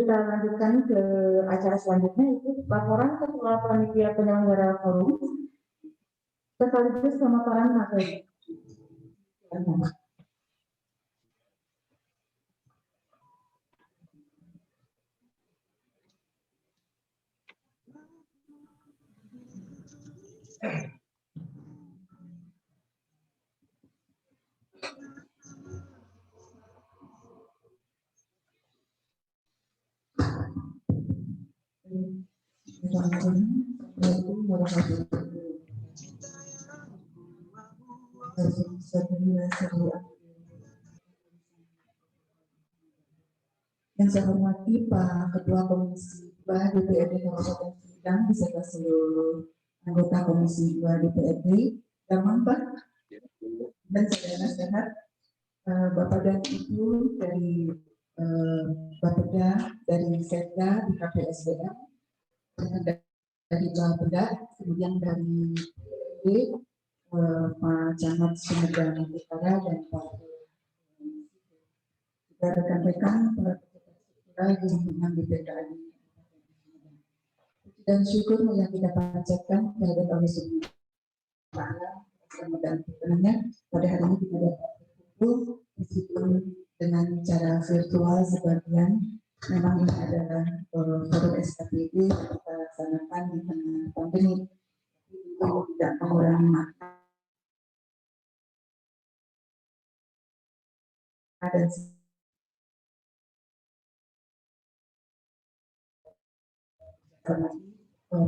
Kita lanjutkan ke acara selanjutnya, itu laporan ketua panitia penyelenggara forum sekaligus pemaparan materi. Yang saya hormati Pak Ketua Komisi 2 DPRD Kabupaten Sumedang beserta seluruh anggota Komisi 2 DPRD, Damang Pak, dan saudara sehat, Bapak dan Ibu dari Bapeda, dari Setda di KPSDM, dari Bapeda, kemudian dari Pak Camat Sumedang Utara dan Pak rekan-rekan para di lingkungan BPKI. Dan syukur yang kita panjatkan kepada Allah Subhanahu wa Ta'ala pada hari ini kita dapat berkumpul meskipun dengan cara virtual sebagian. Memang ini adalah forum SKPD kita laksanakan di tengah pandemi, itu tidak mengurangi makna dan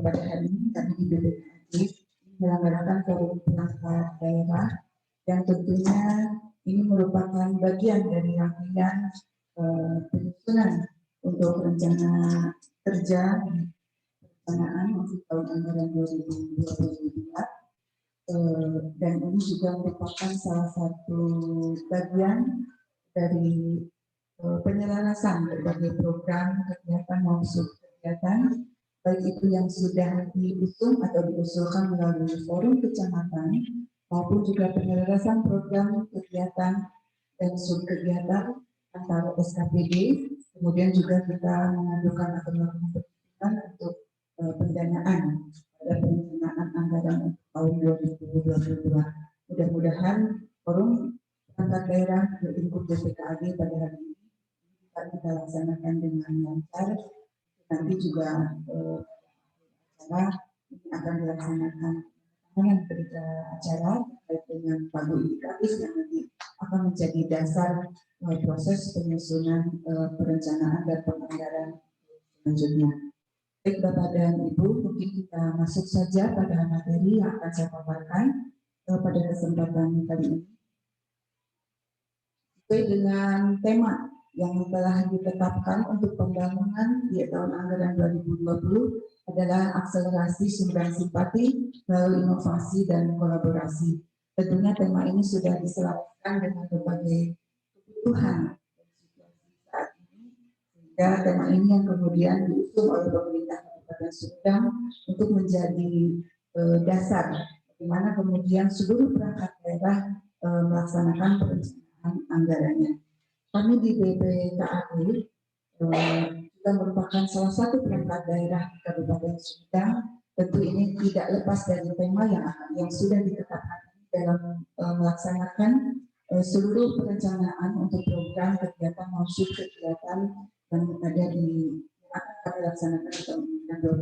pada hari ini kami di BPKI menyelenggarakan forum perangkat daerah yang tentunya ini merupakan bagian dari rangkaian penyusunan untuk rencana kerja perencanaan untuk tahun anggaran 2022 dan ini juga merupakan salah satu bagian dari penyelarasan berbagai program kegiatan maupun kegiatan baik itu yang sudah diusung atau diusulkan melalui forum kecamatan maupun juga penyelarasan program kegiatan dan subkegiatan antara SKPD, kemudian juga kita mengajukan atau melakukan perhitungan untuk pendanaan pada perencanaan anggaran tahun 2022. Mudah-mudahan forum perangkat daerah berlingkup BPKAD pada hari ini kita laksanakan dengan lancar. Nanti juga acara ini akan dilaksanakan dengan berita acara terkait dengan pagu indikatif yang nanti akan menjadi dasar proses penyusunan perencanaan dan penganggaran selanjutnya. Baik Bapak dan Ibu, mungkin kita masuk saja pada materi yang akan saya paparkan pada kesempatan kali ini. Sesuai dengan tema yang telah ditetapkan untuk pembangunan di tahun anggaran 2020 adalah akselerasi sumber simpati melalui inovasi dan kolaborasi. Tentunya tema ini sudah diselaraskan dengan berbagai kebutuhan saat ini, sehingga tema ini yang kemudian diusung oleh pemerintah Kabupaten Sumedang untuk menjadi dasar bagaimana kemudian seluruh perangkat daerah melaksanakan perencanaan anggarannya. Kami di BPKAD juga merupakan salah satu perangkat daerah Kabupaten Sumedang. Tentu ini tidak lepas dari tema yang sudah ditetapkan dalam melaksanakan seluruh perencanaan untuk program kegiatan maupun kegiatan yang ada di akan kami laksanakan di tahun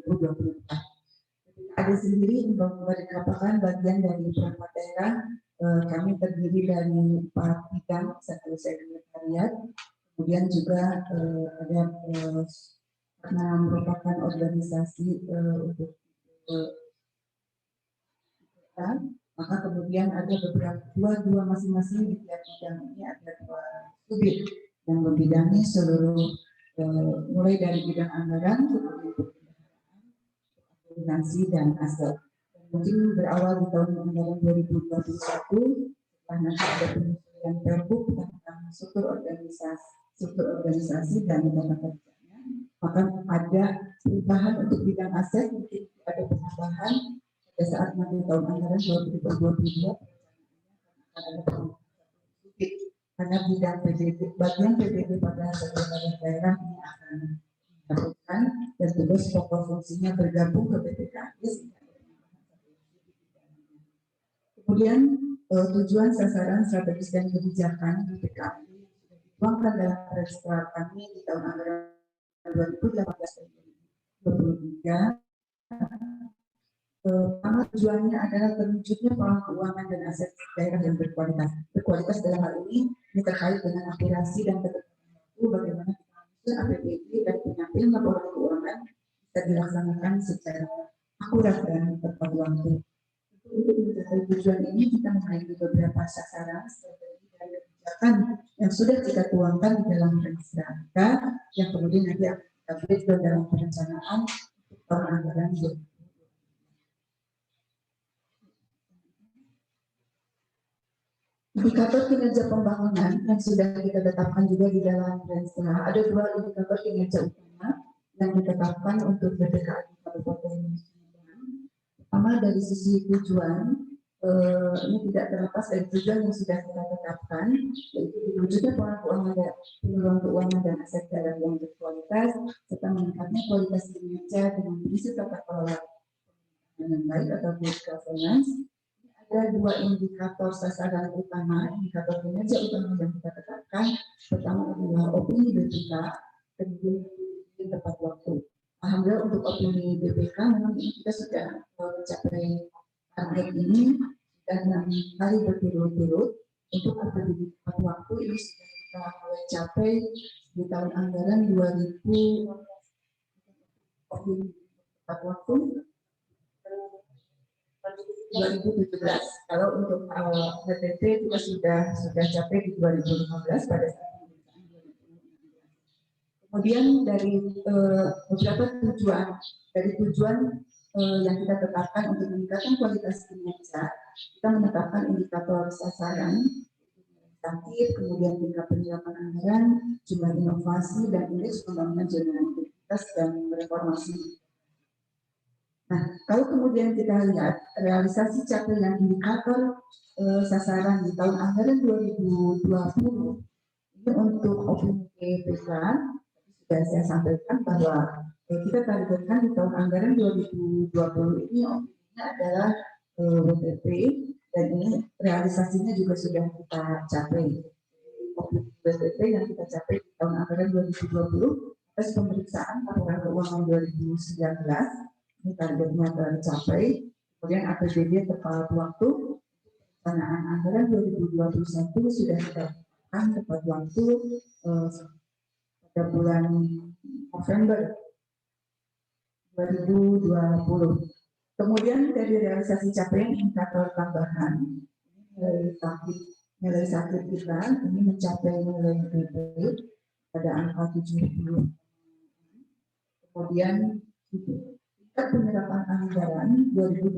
2024. Ada sendiri merupakan bagian dari perangkat daerah. Kami terdiri dari 4 bidang, satu sekretariat, kemudian juga ada karena merupakan organisasi untuk kita, maka kemudian ada beberapa dua masing-masing di tiap bidang ini ada 2 subjek yang membidangi seluruh mulai dari bidang anggaran, kemudian koordinasi dan aset. Mungkin berawal di tahun anggaran 2021 setelah nanti ada penyesuaian Pergub tentang struktur organisasi dan tata kerjanya, maka ada perubahan untuk bidang aset, mungkin ada penambahan pada saat nanti tahun anggaran 2022 akan ada karena bidang PBB, bagian PBB pada daerah ini akan dilakukan dan tugas pokok fungsinya bergabung ke BPKAD. Kemudian tujuan, sasaran, strategis dan kebijakan BPKAD dituangkan dalam register kami di tahun anggaran 2018-2023. Pertama, tujuannya adalah terwujudnya pola keuangan dan aset daerah yang berkualitas. Berkualitas dalam hal ini terkait dengan akurasi dan ketepatan waktu, bagaimana APBD dan penyampaian laporan keuangan bisa dilaksanakan secara akurat dan tepat waktu. Untuk mencapai tujuan ini kita memiliki beberapa sasaran, strategi dan kebijakan yang sudah kita tuangkan di dalam register kita, yang kemudian nanti akan kita breakdown dalam perencanaan tahun anggaran 2020. Indikator kinerja pembangunan yang sudah kita tetapkan juga di dalam register. Ada dua indikator kinerja utama yang ditetapkan untuk BPKAD Kabupaten Subang. Pertama, dari sisi tujuan, ini tidak terlepas dari tujuan yang sudah kita tetapkan, yaitu diwujudnya pola keuangan dan aset daerah yang berkualitas, serta meningkatnya kualitas kinerja dengan berisi tata kelola yang baik atau good governance. Ada dua indikator sasaran utama, indikator kinerja utama yang kita tetapkan. Pertama adalah opini BPK, kemudian tepat waktu. Alhamdulillah untuk opini BPK memang kita sudah mencapai target ini sudah 6 kali berturut-turut. Untuk opini tepat waktu ini sudah kita mulai capai di tahun anggaran 2000 opini tepat waktu 2017. Kalau untuk PTT kita sudah capai di 2015 pada saat kemudian dari beberapa tujuan yang kita tetapkan untuk meningkatkan kualitas kinerja, kita menetapkan indikator sasaran, sakit, kemudian tingkat penyerapan anggaran, jumlah inovasi dan indeks pembangunan zona integritas dan reformasi. Nah, kalau kemudian kita lihat realisasi capaian indikator sasaran di tahun anggaran 2020 ini untuk opini BPK sudah saya sampaikan bahwa kita targetkan di tahun anggaran 2020 ini opininya adalah WTP dan ini realisasinya juga sudah kita capai. Opini WTP yang kita capai di tahun anggaran 2020 atas pemeriksaan laporan keuangan 2019 ini targetnya tercapai, kemudian APBD tepat waktu, pelaksanaan anggaran 2021 sudah ditetapkan tepat waktu pada bulan November 2020. Kemudian dari realisasi capaian indikator tambahan, nilai sakit kita ini mencapai nilai PP pada angka 70. Kemudian penyerapan anggaran 2020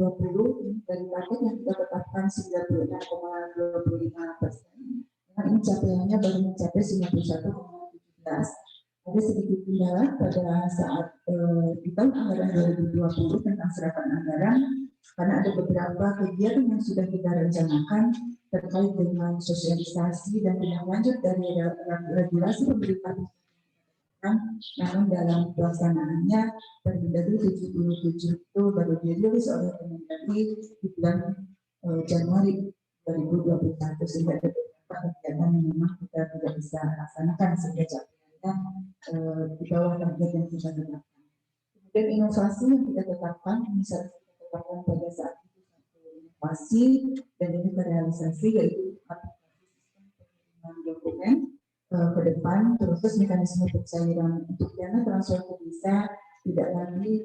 dari target yang kita tetapkan 96,25%. Nah, ini capaiannya baru mencapai 91,17. Ada sedikit kendala pada saat di tahun anggaran 2020 tentang serapan anggaran karena ada beberapa kegiatan yang sudah kita rencanakan terkait dengan sosialisasi dan tindak lanjut dari regulasi pemerintah. Namun dalam pelaksanaannya Permendagri 77 itu baru dirilis oleh Permendagri di bulan Januari 2021 sehingga ada beberapa kegiatan yang memang kita tidak bisa laksanakan sehingga capaiannya di bawah target yang kita tetapkan. Kemudian inovasi yang kita tetapkan, misalnya kita tetapkan pada saat itu inovasi dan ini terrealisasi yaitu aplikasi sistem pengiriman dokumen ke depan, terus mekanisme pencairan untuk dana transfer ke desa tidak lagi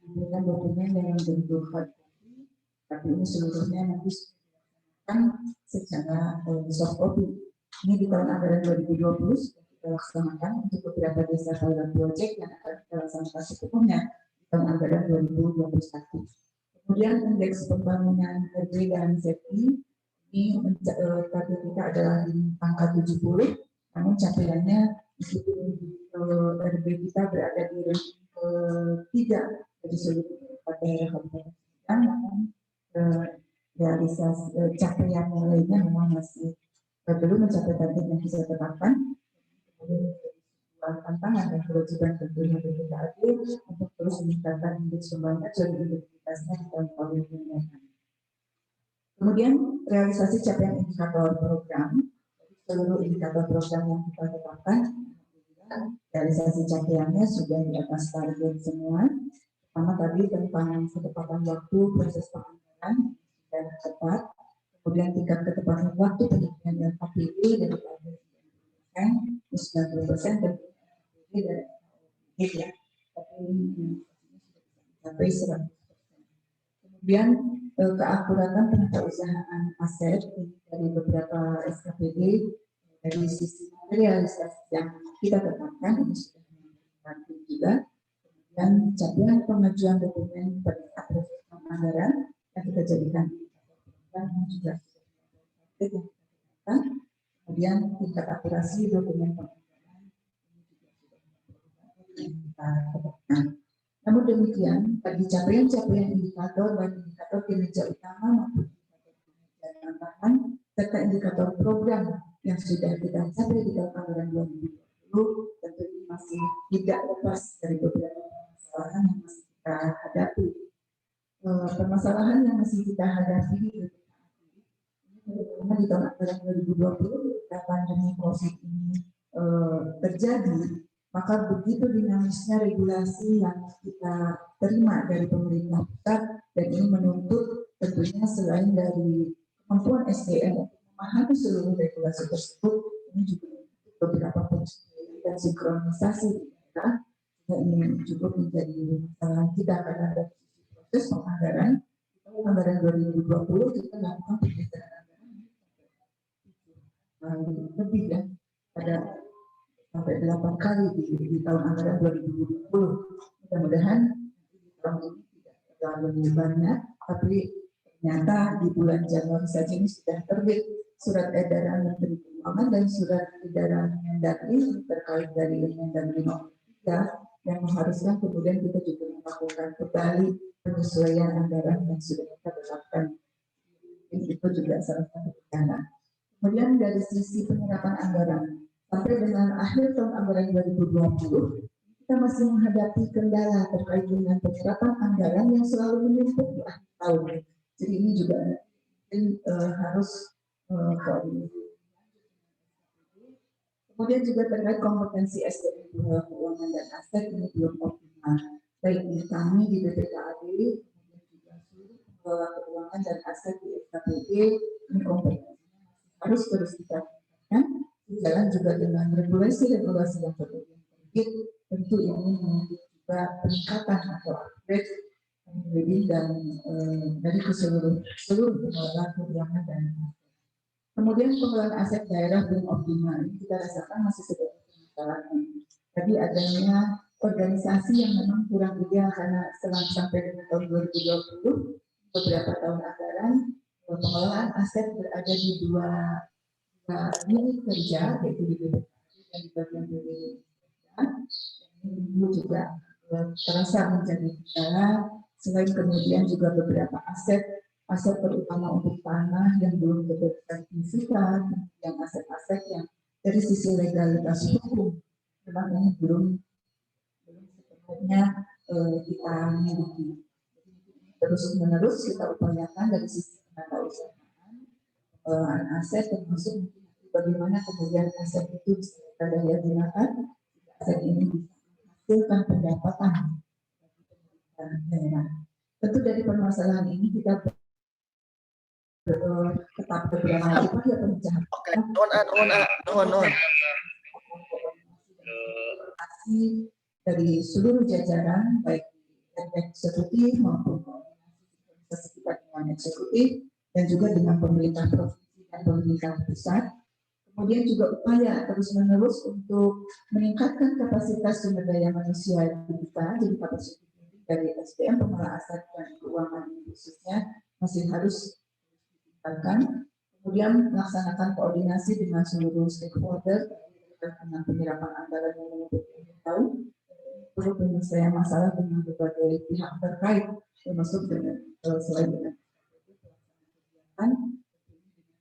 menggunakan dokumen dalam bentuk hard copy, tapi ini seluruhnya nanti dilaksanakan secara soft copy. Ini di tahun anggaran 2020 sudah kita laksanakan untuk beberapa desa pilot project yang akan kita laksanakan sepenuhnya di tahun anggaran 2021. Kemudian indeks pembangunan RB dan ZI ini target kita adalah di angka 70. Namun capaiannya meskipun RB kita berada di ranking ketiga dari seluruh daerah kabupaten, namun realisasi capaian nilainya memang masih belum mencapai target yang bisa tetapkan. Kemudian tantangan dan kewajiban tentunya BPKAD untuk terus meningkatkan indeks pembangunan soliditasnya di tahun-tahun yang mendatang. Kemudian realisasi capaian indikator program, seluruh indikator program yang kita tetapkan, realisasi capaiannya sudah di atas target semua. Pertama tadi tentang ketepatan waktu proses penganggaran dan tepat, kemudian tingkat ketepatan waktu penelitian dan KPI dari target 90% dan dari ya, tapi ini sampai 100%. Kemudian keakuratan penatausahaan aset dari beberapa SKPD dari sisi realisasi yang kita tetapkan ini sudah dilakukan juga. Dan capaian pengajuan dokumen pada proses penganggaran yang kita jadikan dan juga yang kita kemudian tingkat akurasi dokumen penganggaran ini juga kita tetapkan. Namun demikian, bagi capaian-capaian indikator, baik indikator kinerja utama maupun indikator kinerja tambahan, serta indikator program yang sudah kita capai di tahun anggaran 2020, tentu ini masih tidak lepas dari beberapa permasalahan yang masih kita hadapi. Permasalahan yang masih kita hadapi terutama di tahun anggaran 2020, ketika pandemi COVID ini terjadi, maka begitu dinamisnya regulasi yang kita terima dari pemerintah pusat, dan ini menuntut tentunya selain dari kemampuan SDM untuk memahami seluruh regulasi tersebut, ini juga beberapa penyesuaian dan sinkronisasi kita, ini cukup menjadi masalah kita karena dari proses penganggaran, anggaran 2020 kita lakukan penyesuaian anggaran lebih ya pada sampai 8 kali di tahun anggaran 2020. Mudah-mudahan tahun ini tidak terlalu banyak, tapi ternyata di bulan Januari saja ini sudah terbit surat edaran Menteri Keuangan dan surat edaran Mendagri terkait dari Mendagri nomor 3 yang mengharuskan kemudian kita juga melakukan kembali penyesuaian anggaran yang sudah kita tetapkan. Itu juga salah satu kendala. Kemudian dari sisi penyerapan anggaran, sampai dengan akhir tahun anggaran 2020, kita masih menghadapi kendala terkait dengan penyerapan anggaran yang selalu menumpuk di akhir tahun. Jadi ini juga harus koordinasi. Kemudian juga terkait kompetensi SDM pengelola keuangan dan aset ini belum optimal. Baik di kami di BPKAD, kemudian juga seluruh pengelola keuangan dan aset di SKPD, ini kompetensinya harus terus ditingkatkan. Jalan juga dengan regulasi-regulasi yang kemudian terbit, tentu ini menuntut juga peningkatan atau upgrade lebih dan dari seluruh pengelola keuangan dan aset. Kemudian pengelolaan aset daerah belum optimal, ini kita rasakan masih sebagai permasalahan. Tadi adanya organisasi yang memang kurang ideal karena setelah sampai dengan tahun 2020 beberapa tahun anggaran pengelolaan aset berada di dua unit kerja, yaitu di BPKAD dan di bagian BPKAD. Ini juga terasa menjadi kendala, selain kemudian juga beberapa aset terutama untuk tanah yang belum bersertifikat, yang aset-aset yang dari sisi legalitas hukum memang ini belum sepenuhnya kita miliki. Terus-menerus kita upayakan dari sisi penatausahaan aset, termasuk bagaimana kemudian aset itu bisa kita daya gunakan, aset ini bisa menghasilkan pendapatan bagi daerah. Tentu dari permasalahan ini kita tetap beberapa upaya pencegahan. Oke, dari seluruh jajaran baik eksekutif maupun koordinasi dengan eksekutif dan juga dengan pemerintah provinsi dan pemerintah pusat. Kemudian juga upaya terus-menerus untuk meningkatkan kapasitas sumber daya manusia kita, jadi kapasitas dari SDM pengelola aset dan keuangan khususnya masih harus ditingkatkan. Kemudian melaksanakan koordinasi dengan seluruh stakeholder dengan penyerapan anggaran yang menuntut tahun, perlu penyelesaian masalah dengan berbagai pihak terkait, termasuk dengan selain dengan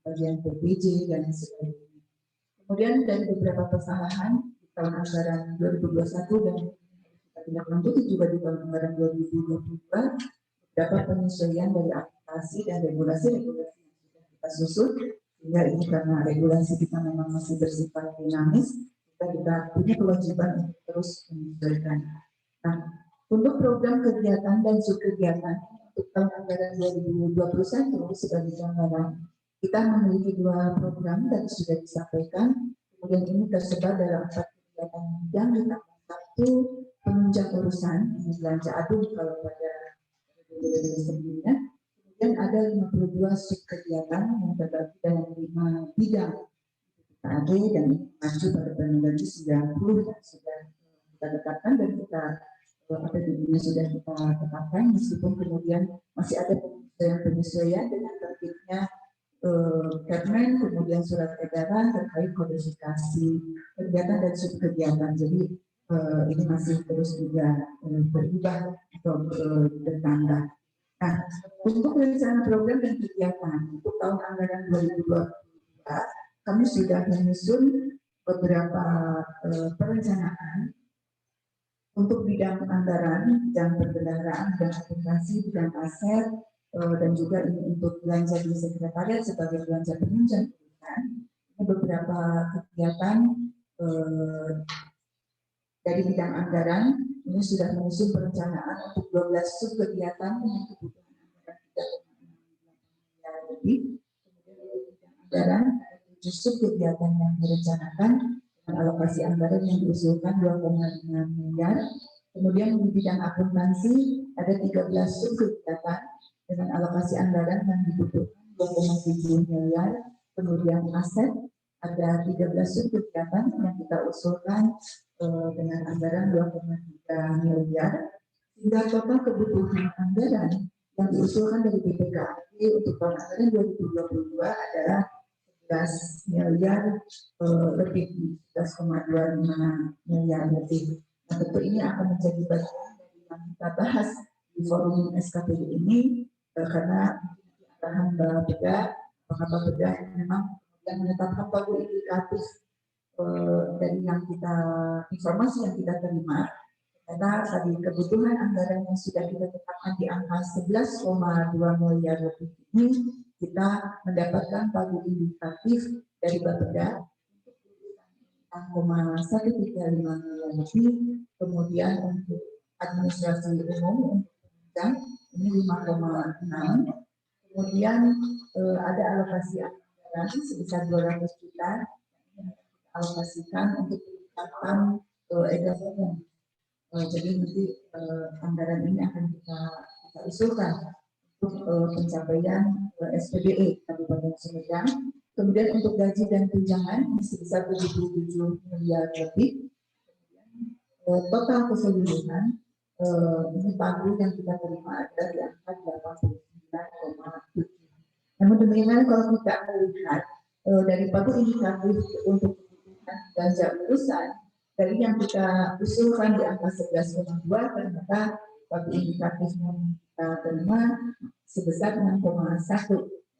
bagian PPJ dan sebagainya. Kemudian dari beberapa kesalahan di tahun anggaran 2021 dan kita tindak lanjuti juga di tahun anggaran 2022, beberapa penyesuaian dari aplikasi dan regulasi-regulasi yang sudah kita susun, sehingga ini karena regulasi kita memang masih bersifat dinamis, kita punya kewajiban untuk terus menyesuaikan. Nah, untuk program kegiatan dan subkegiatan untuk tahun anggaran 2021 sebagai gambaran, kita memiliki 2 program dan sudah disampaikan. Kemudian ini tersebar dalam 4 kegiatan bidang. Satu, penunjang urusan, ini belanja aduh kalau pada sebelumnya. Kemudian ada 52 subkegiatan yang terbagi dalam 5 bidang. KAD dan maju pada penyelenggara 90 yang sudah kita tetapkan dan kita APBD-nya sudah kita tetapkan, meskipun kemudian masih ada penyesuaian dengan terbitnya Kepmen, kemudian surat edaran terkait kodifikasi kegiatan dan subkegiatan. Jadi ini masih terus juga berubah atau bertambah. Nah, untuk rencana program dan kegiatan untuk tahun anggaran 2022, kami sudah menyusun beberapa perencanaan untuk bidang anggaran, bidang perbendaharaan, bidang aplikasi, bidang aset, dan juga ini untuk belanja di sekretariat sebagai belanja penunjang urusan. Ini beberapa kegiatan dari bidang anggaran ini sudah menyusun perencanaan untuk 12 subkegiatan dengan kebutuhan anggaran 3,6 miliar lebih. Kemudian di bidang anggaran ada 7 subkegiatan yang direncanakan dengan alokasi anggaran yang diusulkan 2,5 miliar. Kemudian di bidang akuntansi ada 13 subkegiatan dengan alokasi anggaran yang dibutuhkan 2,7 miliar. Kemudian aset ada 13 subkegiatan yang kita usulkan dengan anggaran 2,3 miliar, sehingga total kebutuhan anggaran yang diusulkan dari BPKAD untuk tahun anggaran 2022 adalah 11 miliar lebih, 11,25 miliar lebih. Nah, tentu ini akan menjadi bagian dari yang kita bahas di forum SKPD ini, karena arahan Bapeda, Bapeda memang yang menetapkan pagu indikatif dari yang kita informasi yang kita terima, karena tadi kebutuhan anggaran yang sudah kita tetapkan di angka 11,2 miliar lebih ini, kita mendapatkan pagu indikatif dari Bapeda 6,135 miliar lebih. Kemudian untuk administrasi umum untuk penunjang ini 5,6. Kemudian ada alokasi anggaran sebesar 200 juta alokasikan untuk peningkatan edaran. Jadi nanti anggaran ini akan kita usulkan untuk pencapaian SPBE Kabupaten Sumedang. Kemudian untuk gaji dan tunjangan sebesar 77 miliar lebih. Total keseluruhan ini pagu yang kita terima adalah di angka 89,7. Namun demikian kalau kita melihat dari pagu indikatif untuk belanja urusan dari yang kita usulkan di angka 11,2, ternyata pagu indikatif yang kita terima sebesar 6,1,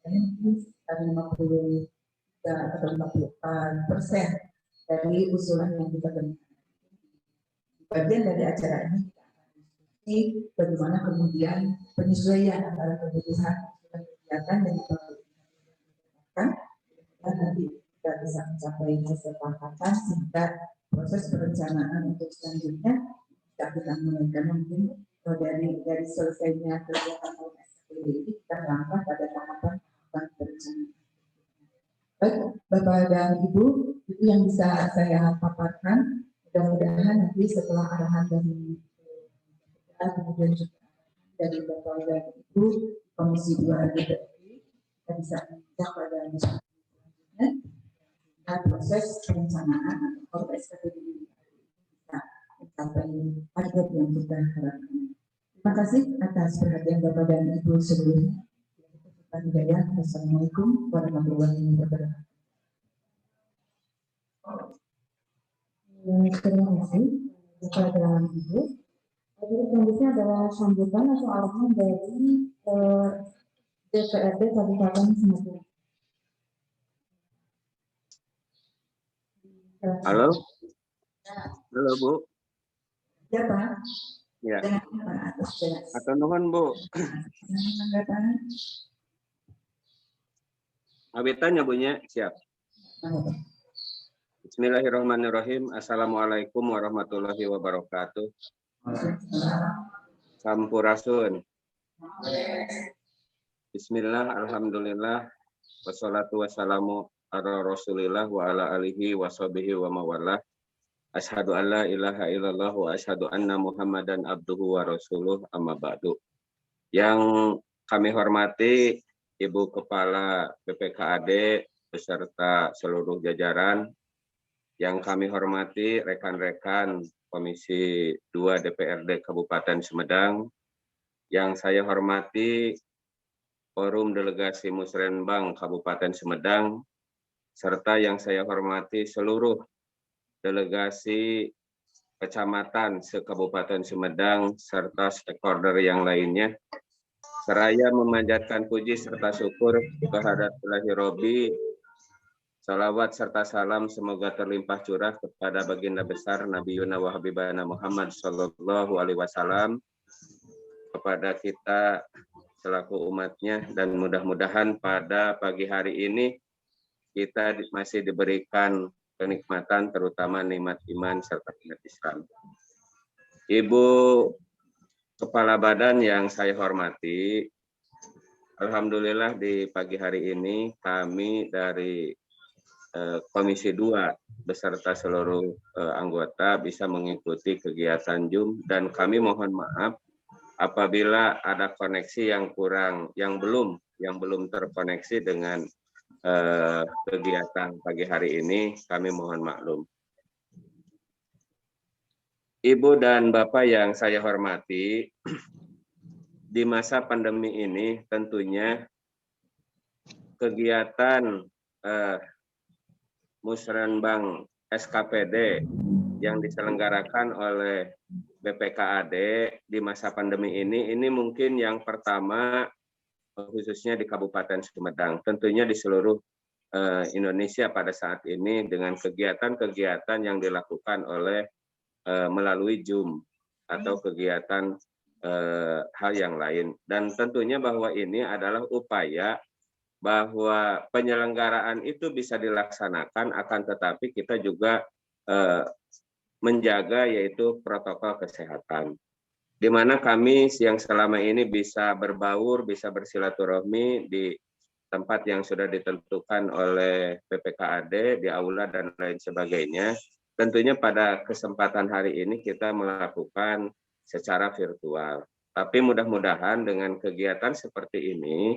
dan ini sekitar 50 atau 54% dari usulan yang kita terima. Bagian dari acara ini kita akan diskusi bagaimana kemudian penyesuaian antara kebutuhan kegiatan dan kebutuhan dan nanti kita bisa mencapai kesepakatan sehingga proses perencanaan untuk selanjutnya bisa kita mulai mungkin dari selesainya kegiatan SKPD ini kita langkah pada tahapan perencanaan. Baik, Bapak dan Ibu, itu yang bisa saya paparkan. Mudah-mudahan nanti setelah arahan dari kemudian juga dari Bapak dan Ibu Komisi 2 DPRD, kita bisa menjawab pada selanjutnya proses perencanaan atau SKPD ini bisa mencapai target yang kita harapkan. Terima kasih atas perhatian Bapak dan Ibu seluruhnya. Assalamualaikum warahmatullahi wabarakatuh. Terima kasih kepada Ibu. Jadi selanjutnya adalah sambutan atau arahan dari DPRD Kabupaten Sumedang. Halo, halo Bu. Ya Pak. Ya, Dengan Pak atas jelas. atau nuhun Bu. Tanggapan. Abitannya Bunya, siap. Bismillahirrahmanirrahim. Assalamualaikum warahmatullahi wabarakatuh. Sampurasun. Bismillah, alhamdulillah, wassalatu wassalamu ala rasulillah wa ala alihi wa sahbihi wa mawalah. Asyhadu an la ilaha illallah wa asyhadu anna muhammadan abduhu wa rasuluh amma ba'du. Yang kami hormati Ibu Kepala BPKAD beserta seluruh jajaran, yang kami hormati rekan-rekan Komisi 2 DPRD Kabupaten Sumedang, yang saya hormati Forum Delegasi Musrenbang Kabupaten Sumedang, serta yang saya hormati seluruh delegasi kecamatan se-Kabupaten Sumedang, serta stakeholder yang lainnya. Seraya memanjatkan puji serta syukur kehadirat Ilahi Robbi, salawat serta salam semoga terlimpah curah kepada baginda besar Nabi Yuna wa Habibana Muhammad Sallallahu Alaihi Wasallam, kepada kita selaku umatnya, dan mudah-mudahan pada pagi hari ini kita masih diberikan kenikmatan, terutama nikmat iman serta nikmat Islam. Ibu Kepala Badan yang saya hormati, alhamdulillah di pagi hari ini kami dari Komisi 2 beserta seluruh anggota bisa mengikuti kegiatan Zoom, dan kami mohon maaf apabila ada koneksi yang kurang, yang belum terkoneksi dengan kegiatan pagi hari ini, kami mohon maklum. Ibu dan Bapak yang saya hormati, di masa pandemi ini tentunya kegiatan Musrenbang SKPD yang diselenggarakan oleh BPKAD di masa pandemi ini mungkin yang pertama khususnya di Kabupaten Sumedang, tentunya di seluruh Indonesia pada saat ini dengan kegiatan-kegiatan yang dilakukan oleh melalui Zoom atau kegiatan hal yang lain. Dan tentunya bahwa ini adalah upaya bahwa penyelenggaraan itu bisa dilaksanakan, akan tetapi kita juga menjaga yaitu protokol kesehatan. Di mana kami yang selama ini bisa berbaur, bisa bersilaturahmi di tempat yang sudah ditentukan oleh PPKAD, di aula dan lain sebagainya. Tentunya pada kesempatan hari ini kita melakukan secara virtual. Tapi mudah-mudahan dengan kegiatan seperti ini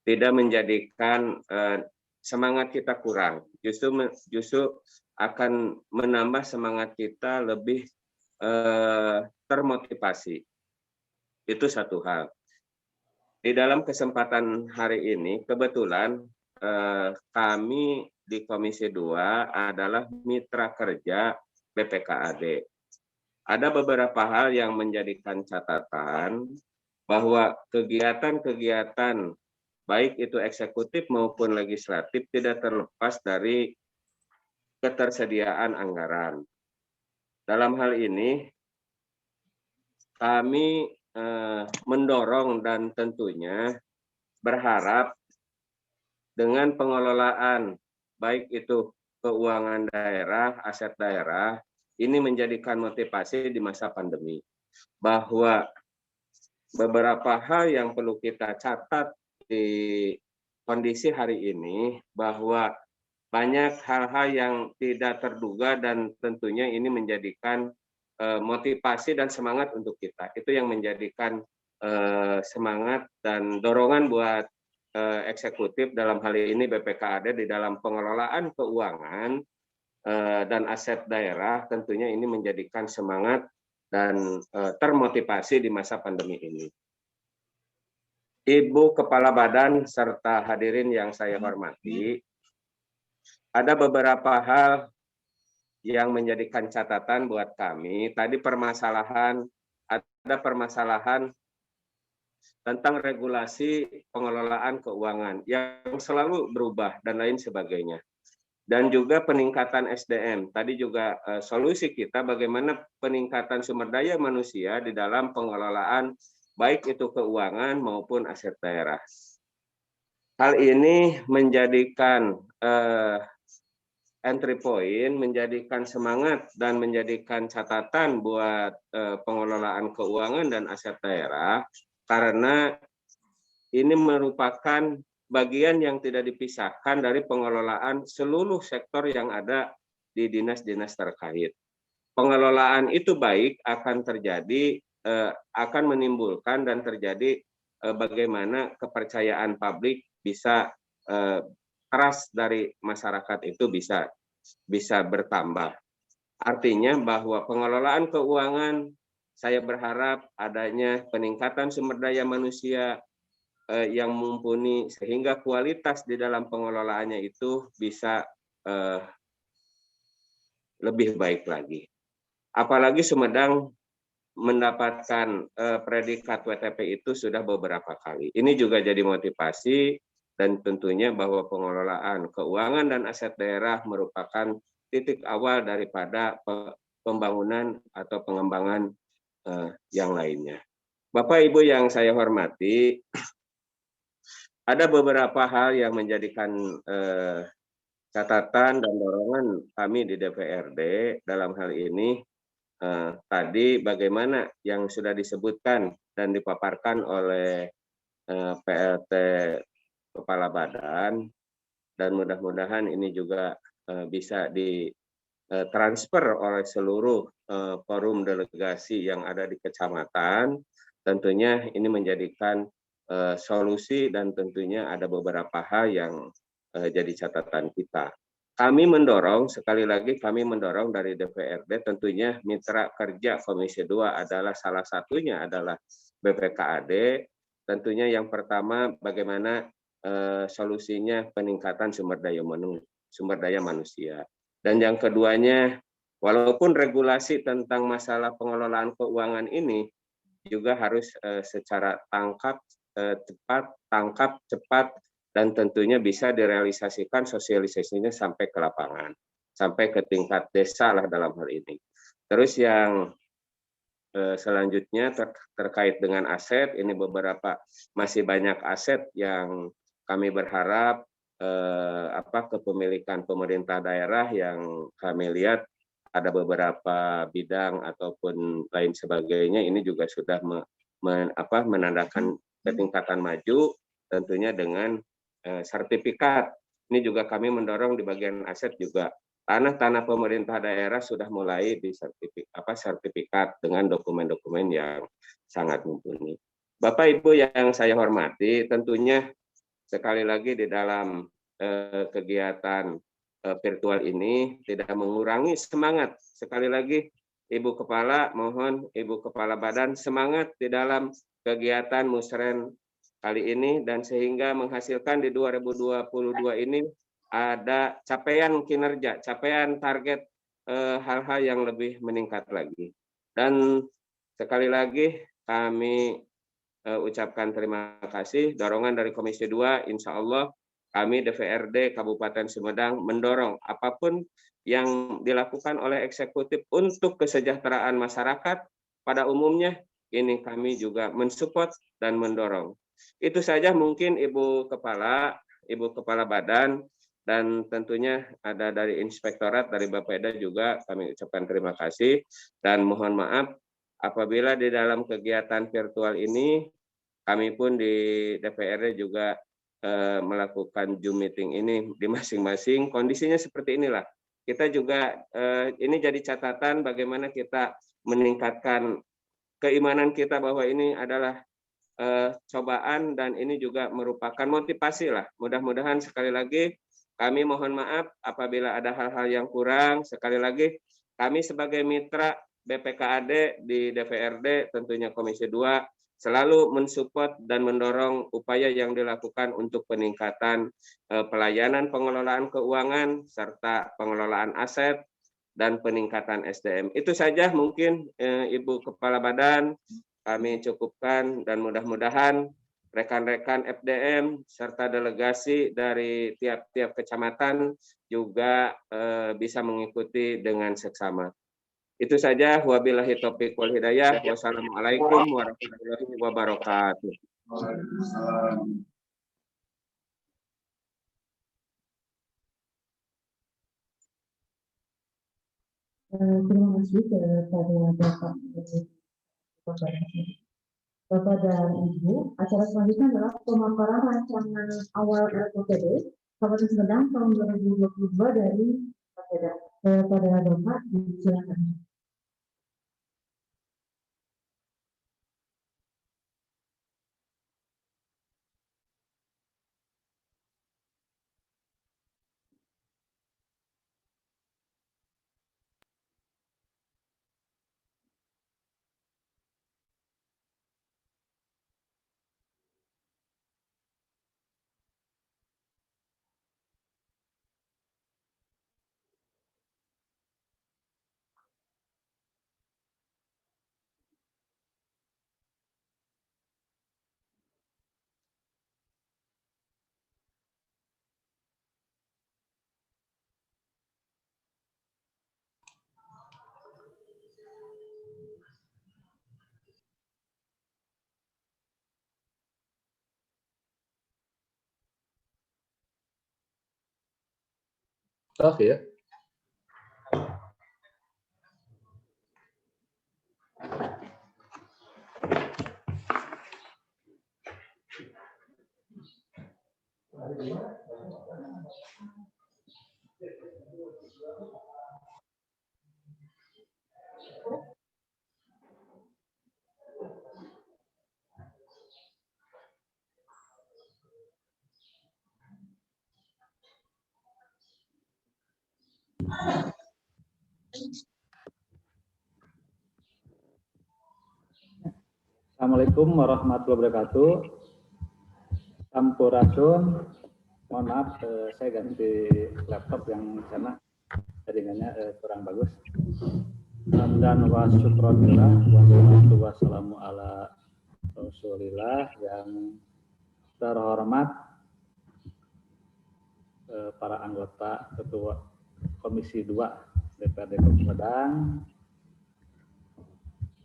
tidak menjadikan semangat kita kurang. Justru akan menambah semangat kita lebih termotivasi. Itu satu hal. Di dalam kesempatan hari ini kebetulan kami di Komisi 2 adalah mitra kerja BPKAD. Ada beberapa hal yang menjadikan catatan bahwa kegiatan-kegiatan baik itu eksekutif maupun legislatif tidak terlepas dari ketersediaan anggaran. Dalam hal ini kami mendorong dan tentunya berharap dengan pengelolaan baik itu keuangan daerah, aset daerah, ini menjadikan motivasi di masa pandemi. Bahwa beberapa hal yang perlu kita catat di kondisi hari ini, bahwa banyak hal-hal yang tidak terduga dan tentunya ini menjadikan motivasi dan semangat untuk kita. Itu yang menjadikan semangat dan dorongan buat eksekutif dalam hal ini BPKAD di dalam pengelolaan keuangan dan aset daerah, tentunya ini menjadikan semangat dan termotivasi di masa pandemi ini. Ibu Kepala Badan serta hadirin yang saya hormati, ada beberapa hal yang menjadikan catatan buat kami. Tadi ada permasalahan tentang regulasi pengelolaan keuangan yang selalu berubah dan lain sebagainya. dan juga peningkatan SDM. Tadi juga solusi kita bagaimana peningkatan sumber daya manusia di dalam pengelolaan baik itu keuangan maupun aset daerah. Hal ini menjadikan entry point, menjadikan semangat dan menjadikan catatan buat pengelolaan keuangan dan aset daerah, karena ini merupakan bagian yang tidak dipisahkan dari pengelolaan seluruh sektor yang ada di dinas-dinas terkait. Pengelolaan itu baik akan terjadi, akan menimbulkan dan terjadi bagaimana kepercayaan publik bisa trust dari masyarakat itu bisa bertambah. Artinya bahwa pengelolaan keuangan, saya berharap adanya peningkatan sumber daya manusia yang mumpuni sehingga kualitas di dalam pengelolaannya itu bisa lebih baik lagi. Apalagi Sumedang mendapatkan predikat WTP itu sudah beberapa kali. Ini juga jadi motivasi dan tentunya bahwa pengelolaan keuangan dan aset daerah merupakan titik awal daripada pembangunan atau pengembangan yang lainnya. Bapak Ibu yang saya hormati, ada beberapa hal yang menjadikan catatan dan dorongan kami di DPRD dalam hal ini. Tadi bagaimana yang sudah disebutkan dan dipaparkan oleh PLT Kepala Badan, dan mudah-mudahan ini juga bisa ditransfer oleh seluruh forum delegasi yang ada di kecamatan. Tentunya ini menjadikan solusi dan tentunya ada beberapa hal yang jadi catatan kita. Kami mendorong, sekali lagi kami mendorong dari DPRD, tentunya mitra kerja Komisi 2 adalah salah satunya adalah BPKAD. Tentunya yang pertama bagaimana solusinya peningkatan sumber daya manusia. Dan yang keduanya, walaupun regulasi tentang masalah pengelolaan keuangan ini juga harus secara tangkap, cepat, dan tentunya bisa direalisasikan sosialisasinya sampai ke lapangan, sampai ke tingkat desa lah dalam hal ini. Terus yang selanjutnya terkait dengan aset, ini masih banyak aset yang kami berharap kepemilikan pemerintah daerah yang kami lihat ada beberapa bidang ataupun lain sebagainya, ini juga sudah menandakan ketingkatan maju, tentunya dengan sertifikat. Ini juga kami mendorong di bagian aset juga tanah-tanah pemerintah daerah sudah mulai sertifikat dengan dokumen-dokumen yang sangat mumpuni. Bapak Ibu yang saya hormati, tentunya sekali lagi di dalam kegiatan virtual ini tidak mengurangi semangat. Sekali lagi Ibu Kepala, mohon Ibu Kepala Badan semangat di dalam kegiatan Musren kali ini, dan sehingga menghasilkan di 2022 ini ada capaian kinerja, capaian target hal-hal yang lebih meningkat lagi. Dan sekali lagi kami ucapkan terima kasih, dorongan dari Komisi 2, insya Allah kami DPRD Kabupaten Sumedang mendorong apapun yang dilakukan oleh eksekutif untuk kesejahteraan masyarakat pada umumnya, ini kami juga mensupport dan mendorong. Itu saja mungkin Ibu Kepala Badan, dan tentunya ada dari Inspektorat, dari Bapeda juga kami ucapkan terima kasih, dan mohon maaf apabila di dalam kegiatan virtual ini kami pun di DPRD juga melakukan Zoom meeting ini di masing-masing, kondisinya seperti inilah. Kita juga ini jadi catatan bagaimana kita meningkatkan keimanan kita bahwa ini adalah cobaan, dan ini juga merupakan motivasi lah. Mudah-mudahan sekali lagi kami mohon maaf apabila ada hal-hal yang kurang. Sekali lagi kami sebagai mitra BPKAD di DPRD, tentunya Komisi 2, selalu mensupport dan mendorong upaya yang dilakukan untuk peningkatan pelayanan pengelolaan keuangan serta pengelolaan aset dan peningkatan SDM. Itu saja mungkin Ibu Kepala Badan kami cukupkan, dan mudah-mudahan rekan-rekan FDM serta delegasi dari tiap-tiap kecamatan juga bisa mengikuti dengan seksama. Itu saja, wabillahi taufiq wal hidayah. Wassalamualaikum warahmatullahi wabarakatuh. Terima kasih kepada Bapak dan Ibu. Acara selanjutnya adalah pemaparan rancangan awal RPTD Kabupaten Sumedang tahun 2022 dari pada Bapak silakan. Oke ya. Assalamualaikum warahmatullahi wabarakatuh. Sampurasun. Mohon maaf, saya ganti laptop yang sana jaringannya kurang bagus. Hamdan wa syukronillah wa salatu wassalamu ala Rasulillah. Yang terhormat para anggota Ketua Komisi 2 DPRD Kota Sumedang,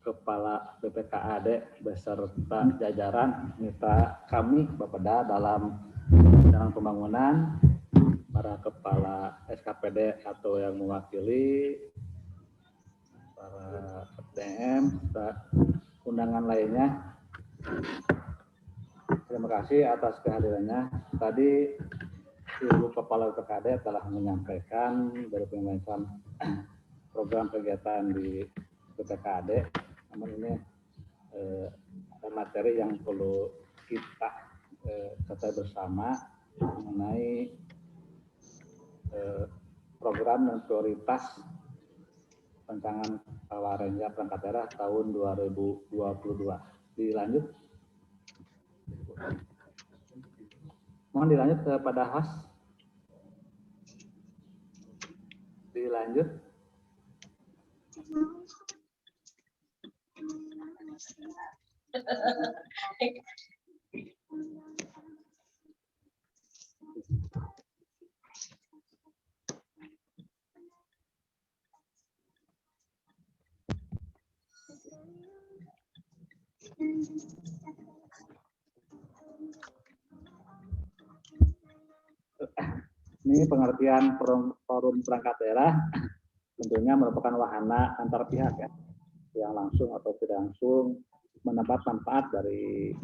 Kepala BPKAD beserta jajaran mitra kami Bapeda dalam rencana pembangunan, para kepala SKPD atau yang mewakili, para FDM, undangan lainnya. Terima kasih atas kehadirannya. Tadi Ibu Kepala BPKAD telah menyampaikan dari penjelasan program kegiatan di BPKAD. Namun ini ada materi yang perlu kita ketahui bersama mengenai program dan prioritas rancangan kepala renja perangkat daerah tahun 2022. Dilanjut. Mohon dilanjut kepada host. Dilanjut. Ini pengertian forum perangkat daerah tentunya merupakan wahana antar pihak ya, yang langsung atau tidak langsung mendapat manfaat dari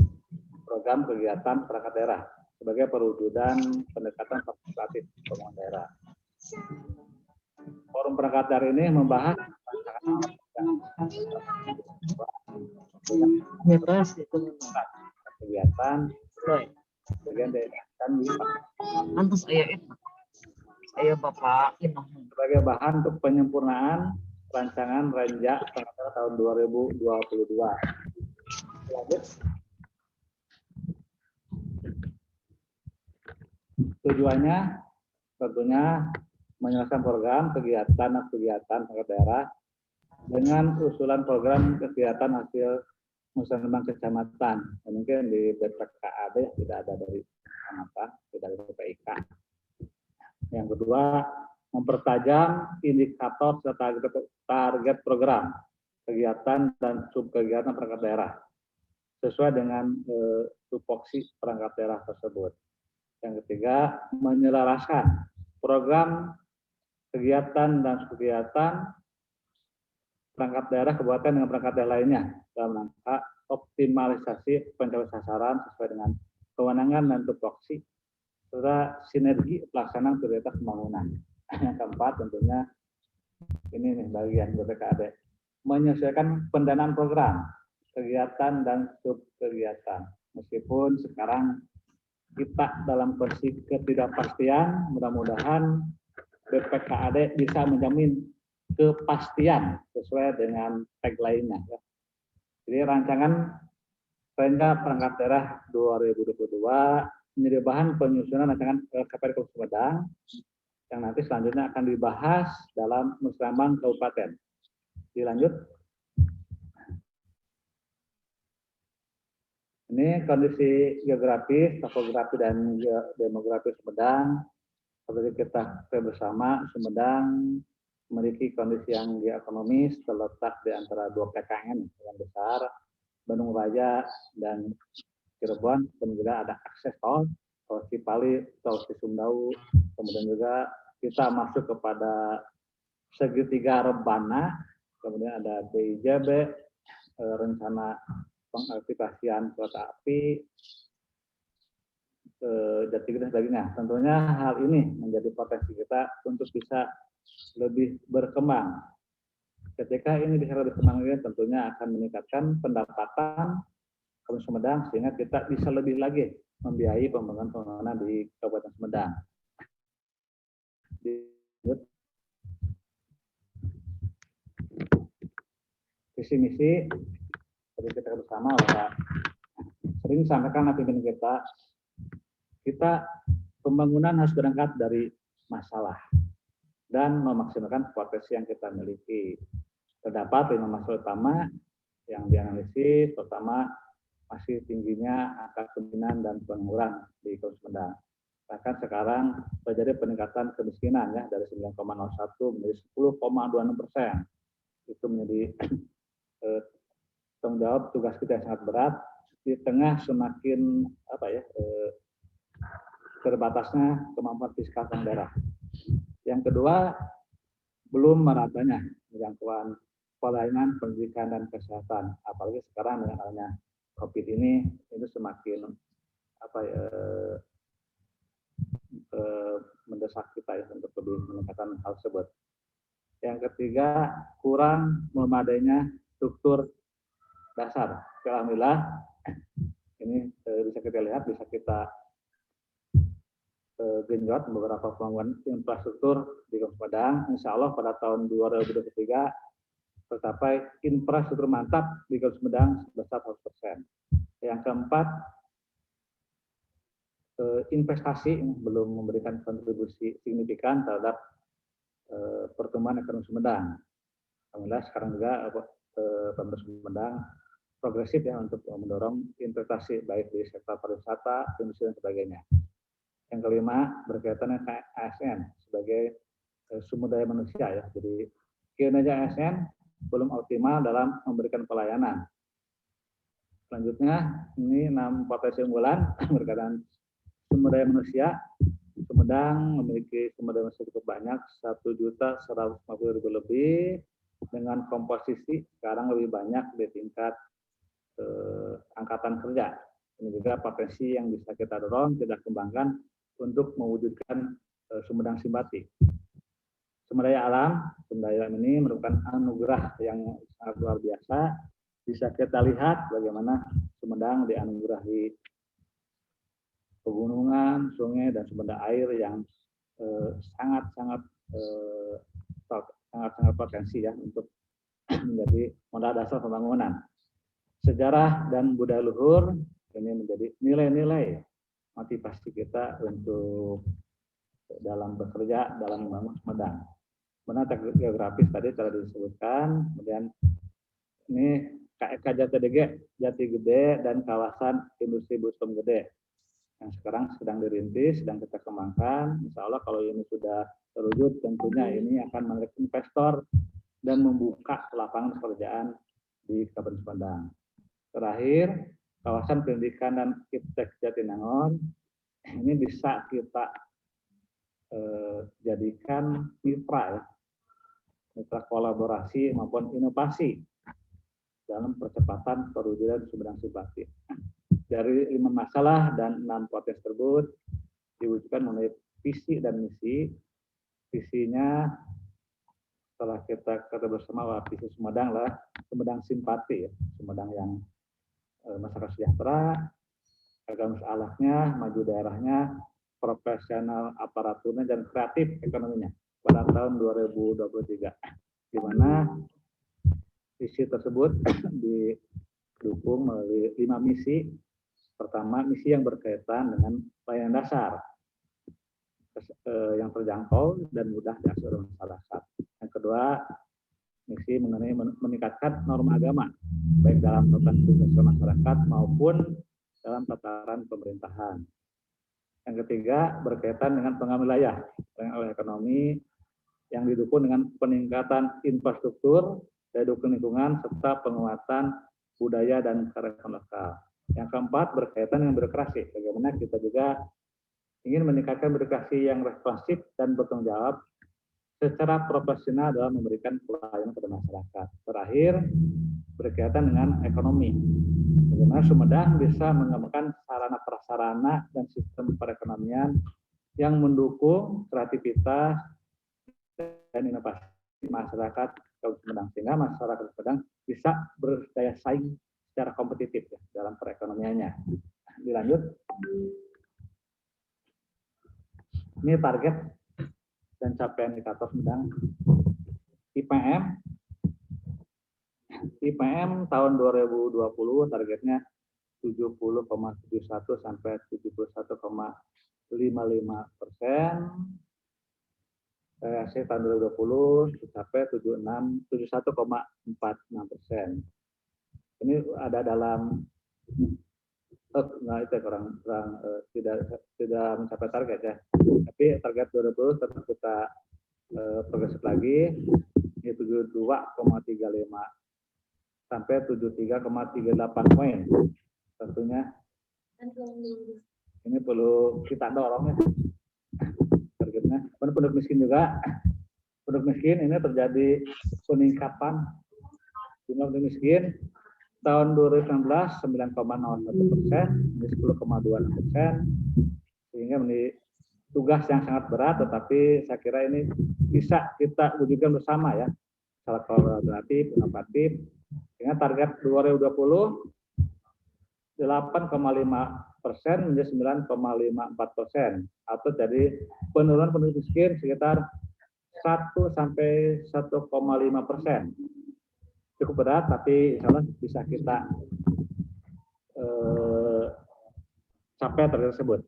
program kegiatan perangkat daerah sebagai perwujudan pendekatan partisipatif pembangunan daerah. Forum perangkat daerah ini membahas kegiatan bagian daerah dan Antus saya Bapak Inoh sebagai bahan untuk penyempurnaan rancangan renja perangkat daerah tahun 2022. Lanjut. Tujuannya tentunya menyelesaikan program kegiatan perangkat daerah dengan usulan program kegiatan hasil musrenbang kecamatan. Mungkin di BPKAD tidak ada dari kecamatan, tidak ada PPIK. Yang kedua, mempertajam indikator serta target program, kegiatan dan subkegiatan perangkat daerah sesuai dengan tupoksi perangkat daerah tersebut. Yang ketiga, menyelaraskan program, kegiatan dan subkegiatan perangkat daerah kabupaten dengan perangkat daerah lainnya dalam rangka optimalisasi pencapaian sasaran sesuai dengan kewenangan dan tupoksi serta sinergi pelaksanaan prioritas pembangunan. Yang keempat tentunya ini nih bagian BPKAD, menyesuaikan pendanaan program, kegiatan dan subkegiatan. Meskipun sekarang kita dalam kondisi ketidakpastian, mudah-mudahan BPKAD bisa menjamin kepastian sesuai dengan tagline-nya. Jadi rancangan Perangkat Perangkat Daerah 2022 menjadi bahan penyusunan rancangan KPD Kabupaten Sumedang yang nanti selanjutnya akan dibahas dalam musrenbang kabupaten. Dilanjut. Ini kondisi geografis, topografi dan demografi Sumedang. Seperti kita bersama, Sumedang memiliki kondisi yang geoekonomis terletak di antara dua PKN yang besar, Bandung Raya dan Cirebon, kemudian juga ada akses tol Cipali, tol Cisumdawu, kemudian juga kita masuk kepada segitiga Rebana, kemudian ada BIJB, rencana pengaktifasian kereta api, Jati dan sebagainya. Tentunya hal ini menjadi potensi kita untuk bisa lebih berkembang. Ketika ini bisa lebih berkembang, tentunya akan meningkatkan pendapatan Kabupaten Sumedang sehingga kita bisa lebih lagi membiayai pembangunan di Kabupaten Sumedang. Visi misi seperti kita bersama bahwa sering disampaikan pimpinan kita pembangunan harus berangkat dari masalah dan memaksimalkan potensi yang kita miliki. Terdapat 5 masalah utama yang dianalisis. Pertama, masih tingginya angka kemiskinan dan pengangguran di Kabupaten Sumedang. Bahkan sekarang terjadi peningkatan kemiskinan ya dari 9,01 menjadi 10,26%. Itu menjadi tanggung jawab tugas kita yang sangat berat di tengah semakin terbatasnya kemampuan fiskal daerah. Yang kedua, belum meratanya jangkauan pelayanan pendidikan dan kesehatan, apalagi sekarang dengan adanya COVID ini itu semakin mendesak kita ya untuk lebih meningkatkan hal tersebut. Yang ketiga, kurang memadainya struktur dasar. Alhamdulillah ini bisa kita lihat, bisa kita genjot beberapa pembangunan infrastruktur di Kabupaten Sumedang. Insya Allah pada tahun 2023 tercapai infrastruktur mantap di Kabupaten Sumedang sebesar 100%. Yang keempat, investasi belum memberikan kontribusi signifikan terhadap pertumbuhan ekonomi Sumedang. Alhamdulillah sekarang juga pemerintah Sumedang progresif ya untuk mendorong investasi baik di sektor pariwisata, industri dan sebagainya. Yang kelima, berkaitan dengan ASN sebagai sumber daya manusia ya. Jadi kinerja ASN belum optimal dalam memberikan pelayanan. Selanjutnya, ini 6 potensi unggulan berkaitan sumber daya manusia. Sumedang memiliki sumber daya manusia cukup banyak, 1.150.000 lebih, dengan komposisi sekarang lebih banyak di tingkat angkatan kerja. Ini juga potensi yang bisa kita dorong, kita kembangkan untuk mewujudkan Sumedang Simbati. Sumber daya alam, sumber daya alam ini merupakan anugerah yang sangat luar biasa. Bisa kita lihat bagaimana Sumedang dianugerahi pegunungan, sungai, dan sumber daya air yang sangat-sangat potensi ya untuk menjadi modal dasar pembangunan. Sejarah dan budaya luhur ini menjadi nilai-nilai motivasi kita untuk dalam bekerja dalam membangun Sumedang. Menata geografis tadi telah disebutkan, kemudian ini KEK Jatidege, Jati Gede, dan kawasan industri Bustom Gede yang sekarang sedang dirintis, sedang kita kembangkan. Insya Allah kalau ini sudah terwujud, tentunya ini akan menarik investor dan membuka lapangan pekerjaan di Kabupaten Sumedang. Terakhir, kawasan pendidikan dan iptek Jatinangor ini bisa kita jadikan mitra, ya, mitra kolaborasi maupun inovasi dalam percepatan perwujudan Sumedang Simpati. Dari 5 masalah dan 6 potensi tersebut diwujudkan melalui visi dan misi. Visinya setelah kita kata bersama visi Sumedang lah, Sumedang Simpati, ya, Sumedang yang masyarakat sejahtera, agamis alaknya, maju daerahnya, profesional aparaturnya, dan kreatif ekonominya pada tahun 2023. Di mana visi tersebut didukung melalui 5 misi. Pertama, misi yang berkaitan dengan pelayanan dasar yang terjangkau dan mudah diakses oleh masyarakat. Yang kedua, misi mengenai meningkatkan norma agama, baik dalam tataran tugas masyarakat maupun dalam tataran pemerintahan. Yang ketiga, berkaitan dengan pengembangan wilayah, pengembangan ekonomi yang didukung dengan peningkatan infrastruktur, daya dukung lingkungan, serta penguatan budaya dan kearifan lokal. Yang keempat, berkaitan dengan birokrasi. Bagaimana kita juga ingin meningkatkan birokrasi yang responsif dan bertanggung jawab secara profesional dalam memberikan pelayanan kepada masyarakat. Terakhir, berkaitan dengan ekonomi. Bagaimana Sumedang bisa mengembangkan sarana prasarana dan sistem perekonomian yang mendukung kreativitas dan inovasi masyarakat Kabupaten Sumedang, sehingga masyarakat Sumedang bisa berdaya saing secara kompetitif, ya, dalam perekonomiannya. Dilanjut. Ini target dan capaian indikator Sumedang. IPM tahun 2020 targetnya 70,71 sampai 71,55%. Realisasi tahun 2020 mencapai 71,46%. Ini ada dalam itu kurang tidak mencapai target, ya. Tapi target 2020 tetap kita progresif lagi, ini 72,35 sampai 73,38 poin. Tentunya ini perlu kita dorong, ya, targetnya. Penduduk miskin juga, penduduk miskin ini terjadi peningkatan jumlah penduduk miskin. Tahun 2019 9,01%, ini 10,26%, sehingga menjadi tugas yang sangat berat, tetapi saya kira ini bisa kita wujudkan bersama, ya, secara kolaboratif, inovatif, sehingga target 2020 8,5% menjadi 9,54%, atau jadi penurunan penduduk miskin sekitar 1 sampai 1,5%. Cukup berat, tapi insya Allah bisa kita capai target tersebut.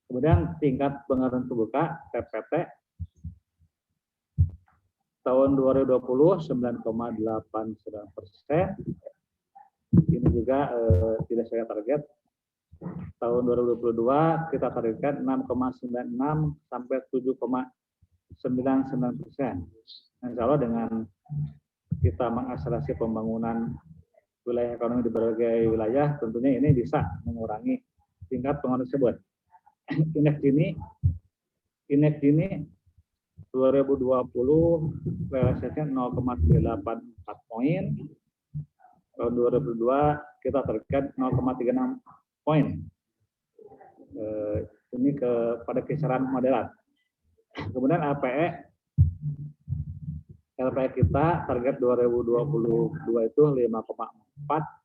Kemudian tingkat pengangguran terbuka (TPT) tahun 2020 9,89%. Ini juga tidak sesuai target. Tahun 2022 kita targetkan 6,96 sampai 7,99%. Insya Allah dengan kita mengakselerasi pembangunan wilayah ekonomi di berbagai wilayah, tentunya ini bisa mengurangi tingkat pengangguran tersebut. Indeks Gini 2020 realisasinya 0,384 poin. Tahun 2002 kita targetkan 0,36 poin. Ini pada kisaran moderat. Kemudian LPE kita target 2022 itu 5,4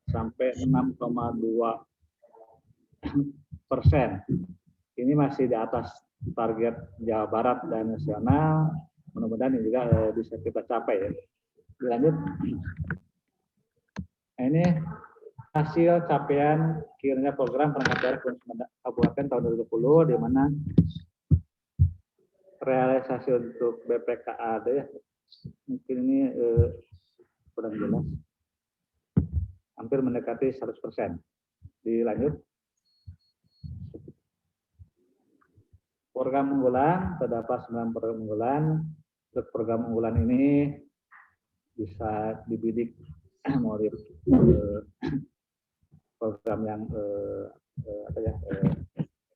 sampai 6,2%. Ini masih di atas target Jawa Barat dan nasional. Mudah-mudahan ini juga bisa kita capai, ya. Lanjut. Ini hasil capaian kinerja program perangkat daerah Kabupaten tahun 2020, di mana realisasi untuk BPKAD, mungkin ini kurang jelas. hampir mendekati 100%. Dilanjut. Program unggulan, terdapat 9 program unggulan. Untuk program unggulan ini bisa dibidik melalui program yang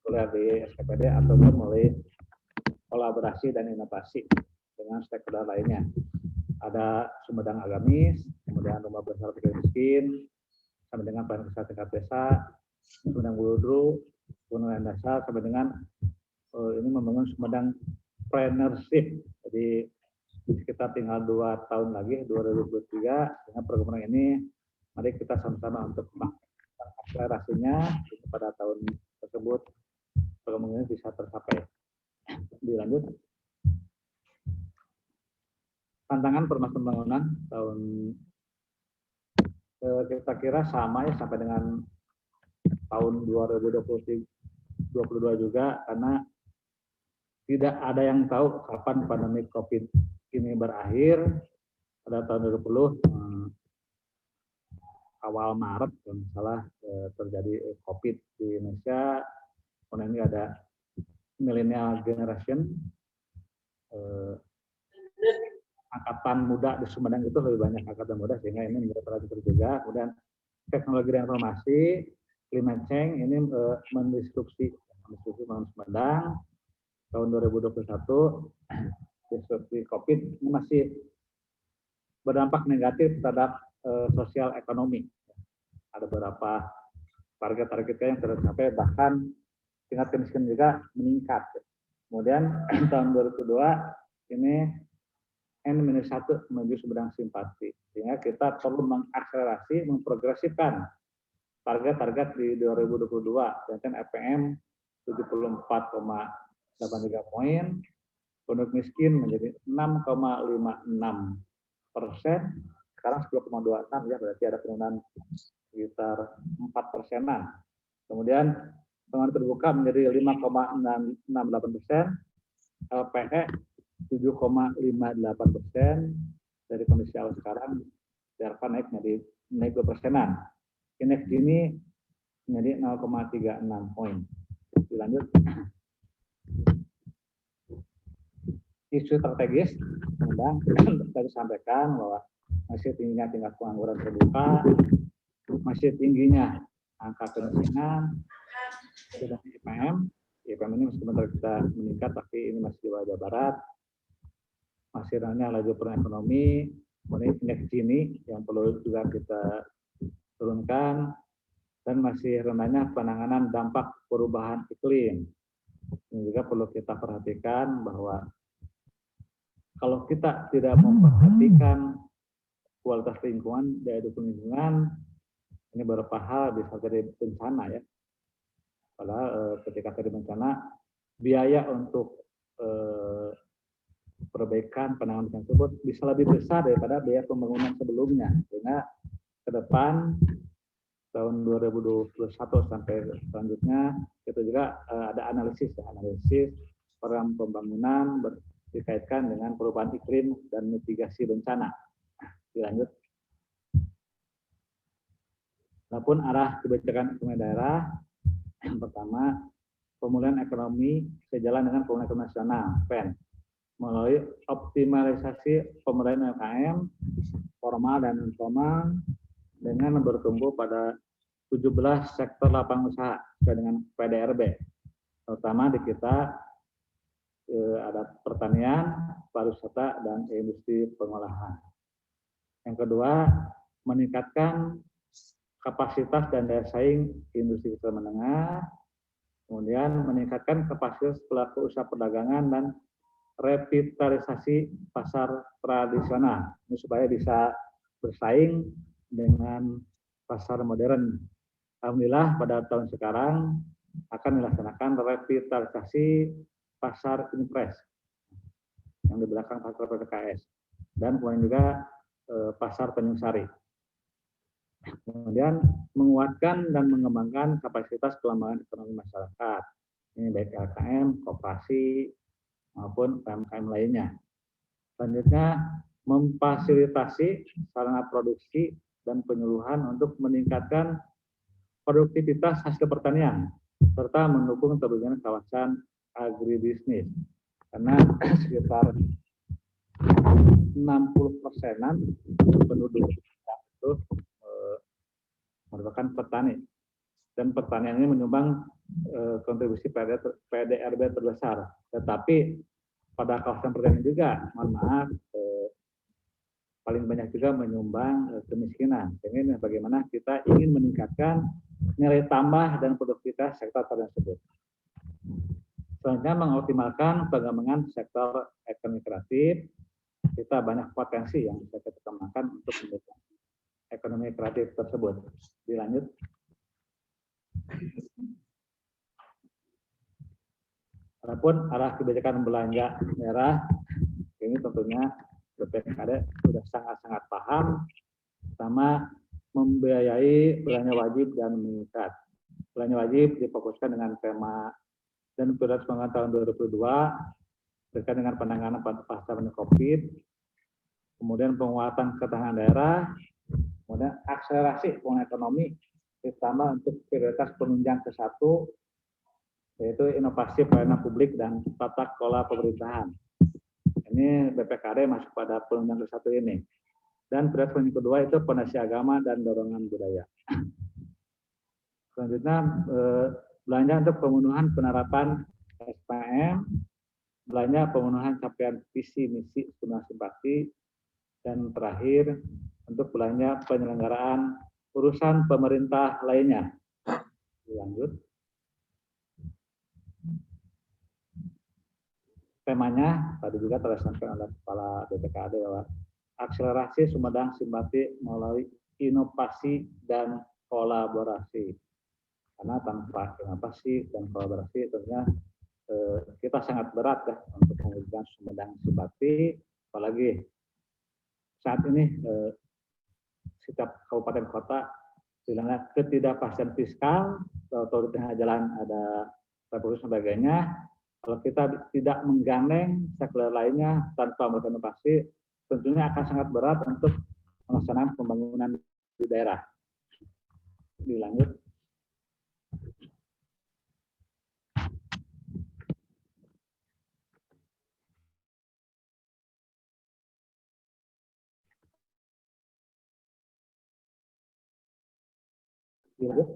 kuliah di SKPD ataupun melalui kolaborasi dan inovasi dengan stakeholder lainnya. Ada Sumedang Agamis, kemudian Rumah Besar Fakir Miskin, sampai dengan Pelayanan Kesehatan tingkat desa, Sumedang Buludru, Pengelolaan Dasar, sampai dengan ini membangun Sumedang Partnership. Jadi sekitar tinggal 2 tahun lagi, 2023, dengan program ini, mari kita sama-sama untuk akselerasinya pada tahun tersebut, program ini bisa tercapai. Dilanjut. Tantangan permasalahan pembangunan tahun kita kira sama ya sampai dengan tahun 2022 juga, karena tidak ada yang tahu kapan pandemi COVID ini berakhir. Pada tahun 2020 awal Maret kalau salah terjadi COVID di Indonesia. Kemudian ini ada millennial generation, angkatan muda di Sumedang itu lebih banyak angkatan muda, sehingga ini menjadi perhatian juga. Kemudian teknologi dan informasi, climate change ini mendisrupsi Sumedang. Tahun 2021 disrupsi COVID ini masih berdampak negatif terhadap sosial ekonomi. Ada beberapa target-targetnya yang tercapai, bahkan tingkat kemiskinan juga meningkat. Kemudian tahun 2002 ini N-1 menuju Sumedang Simpati, sehingga kita perlu mengakselerasi, memprogresifkan target-target di 2022, dan FPM 74,83 poin, penduduk miskin menjadi 6,56%, sekarang 10,26 ya, berarti ada penurunan sekitar 4%-an. Kemudian pengeluaran terbuka menjadi 5,68%, LPE 7,58%, dari kondisi awal sekarang diharapkan naik 2%-an. Indeks Gini menjadi 0,36 poin. Dilanjut. Isu strategis, Sumedang tadi sampaikan bahwa masih tingginya tingkat pengangguran terbuka, masih tingginya angka kemiskinan, dan IPM ini meskipun kita meningkat, tapi ini masih di bawah Jawa Barat. Masih rendah laju pertumbuhan ekonomi, kemudian indeks Gini yang perlu juga kita turunkan, dan masih rendahnya penanganan dampak perubahan iklim. Ini juga perlu kita perhatikan bahwa kalau kita tidak memperhatikan kualitas lingkungan, daya dukung lingkungan, ini beberapa hal bisa jadi bencana ya. Padahal ketika terjadi bencana, biaya untuk perbaikan penanganan tersebut bisa lebih besar daripada biaya pembangunan sebelumnya. Sehingga ke depan tahun 2021 sampai selanjutnya itu juga ada analisis program pembangunan dikaitkan dengan perubahan iklim dan mitigasi bencana. Dilanjut. Adapun arah kebijakan ekonomi daerah, yang pertama, pemulihan ekonomi sejalan dengan pemulihan ekonomi nasional (PEN) melalui optimalisasi pemberdayaan UMKM formal dan informal dengan bertumbuh pada 17 sektor lapangan usaha sesuai dengan PDRB. Terutama di kita ada pertanian, pariwisata, dan industri pengolahan. Yang kedua, meningkatkan kapasitas dan daya saing industri kecil menengah, kemudian meningkatkan kapasitas pelaku usaha perdagangan dan revitalisasi pasar tradisional, ini supaya bisa bersaing dengan pasar modern. Alhamdulillah pada tahun sekarang akan dilaksanakan revitalisasi pasar Impres yang di belakang pasar PPKS, dan kemudian juga pasar Tanjung Sari. Kemudian menguatkan dan mengembangkan kapasitas pengembangan ekonomi masyarakat, ini baik LKM, koperasi maupun UMKM lainnya. Selanjutnya memfasilitasi sarana produksi dan penyuluhan untuk meningkatkan produktivitas hasil pertanian serta mendukung terbentuknya kawasan agribisnis. Karena sekitar 60%-an penduduk itu merupakan petani, dan pertanian ini menyumbang kontribusi PDRB terbesar. Tetapi pada kawasan pertanian juga, mohon maaf, paling banyak juga menyumbang kemiskinan. Jadi bagaimana kita ingin meningkatkan nilai tambah dan produktivitas sektor tersebut. Selanjutnya mengoptimalkan pengembangan sektor ekonomi kreatif. Kita banyak potensi yang bisa kita kembangkan untuk mendukung ekonomi kreatif tersebut. Dilanjut. Adapun arah kebijakan belanja daerah, ini tentunya BPKD sudah sangat-sangat paham, pertama membiayai belanja wajib dan mengikat. Belanja wajib difokuskan dengan tema dan prioritas pengembangan tahun 2022 terkait dengan penanganan pasca pandemi COVID, kemudian penguatan ketahanan daerah, kemudian akselerasi pemulihan ekonomi, terutama untuk prioritas penunjang ke-1, yaitu inovasi pelayanan publik dan tata kelola pemerintahan. Ini BPKD masuk pada penunjang ke-1 ini. Dan prioritas yang kedua itu fondasi agama dan dorongan budaya. Selanjutnya belanja untuk pemenuhan penerapan SPM, belanja pemenuhan capaian visi misi stimulasi simpati, dan terakhir untuk belanja penyelenggaraan urusan pemerintah lainnya. Lanjut. Temanya tadi juga telah disampaikan oleh Kepala BPKD bahwa akselerasi Sumedang Simpati melalui inovasi dan kolaborasi. Karena tanpa inovasi dan kolaborasi tentunya kita sangat berat ya untuk mewujudkan Sumedang Simpati, apalagi saat ini setiap kabupaten kota bilangnya ketidakpastian fiskal atau di tengah jalan ada revolusi sebagainya. Kalau kita tidak menggandeng sektor lainnya tanpa melakukan inovasi, tentunya akan sangat berat untuk melaksanakan pembangunan di daerah. Dilanjut. Dilanjut.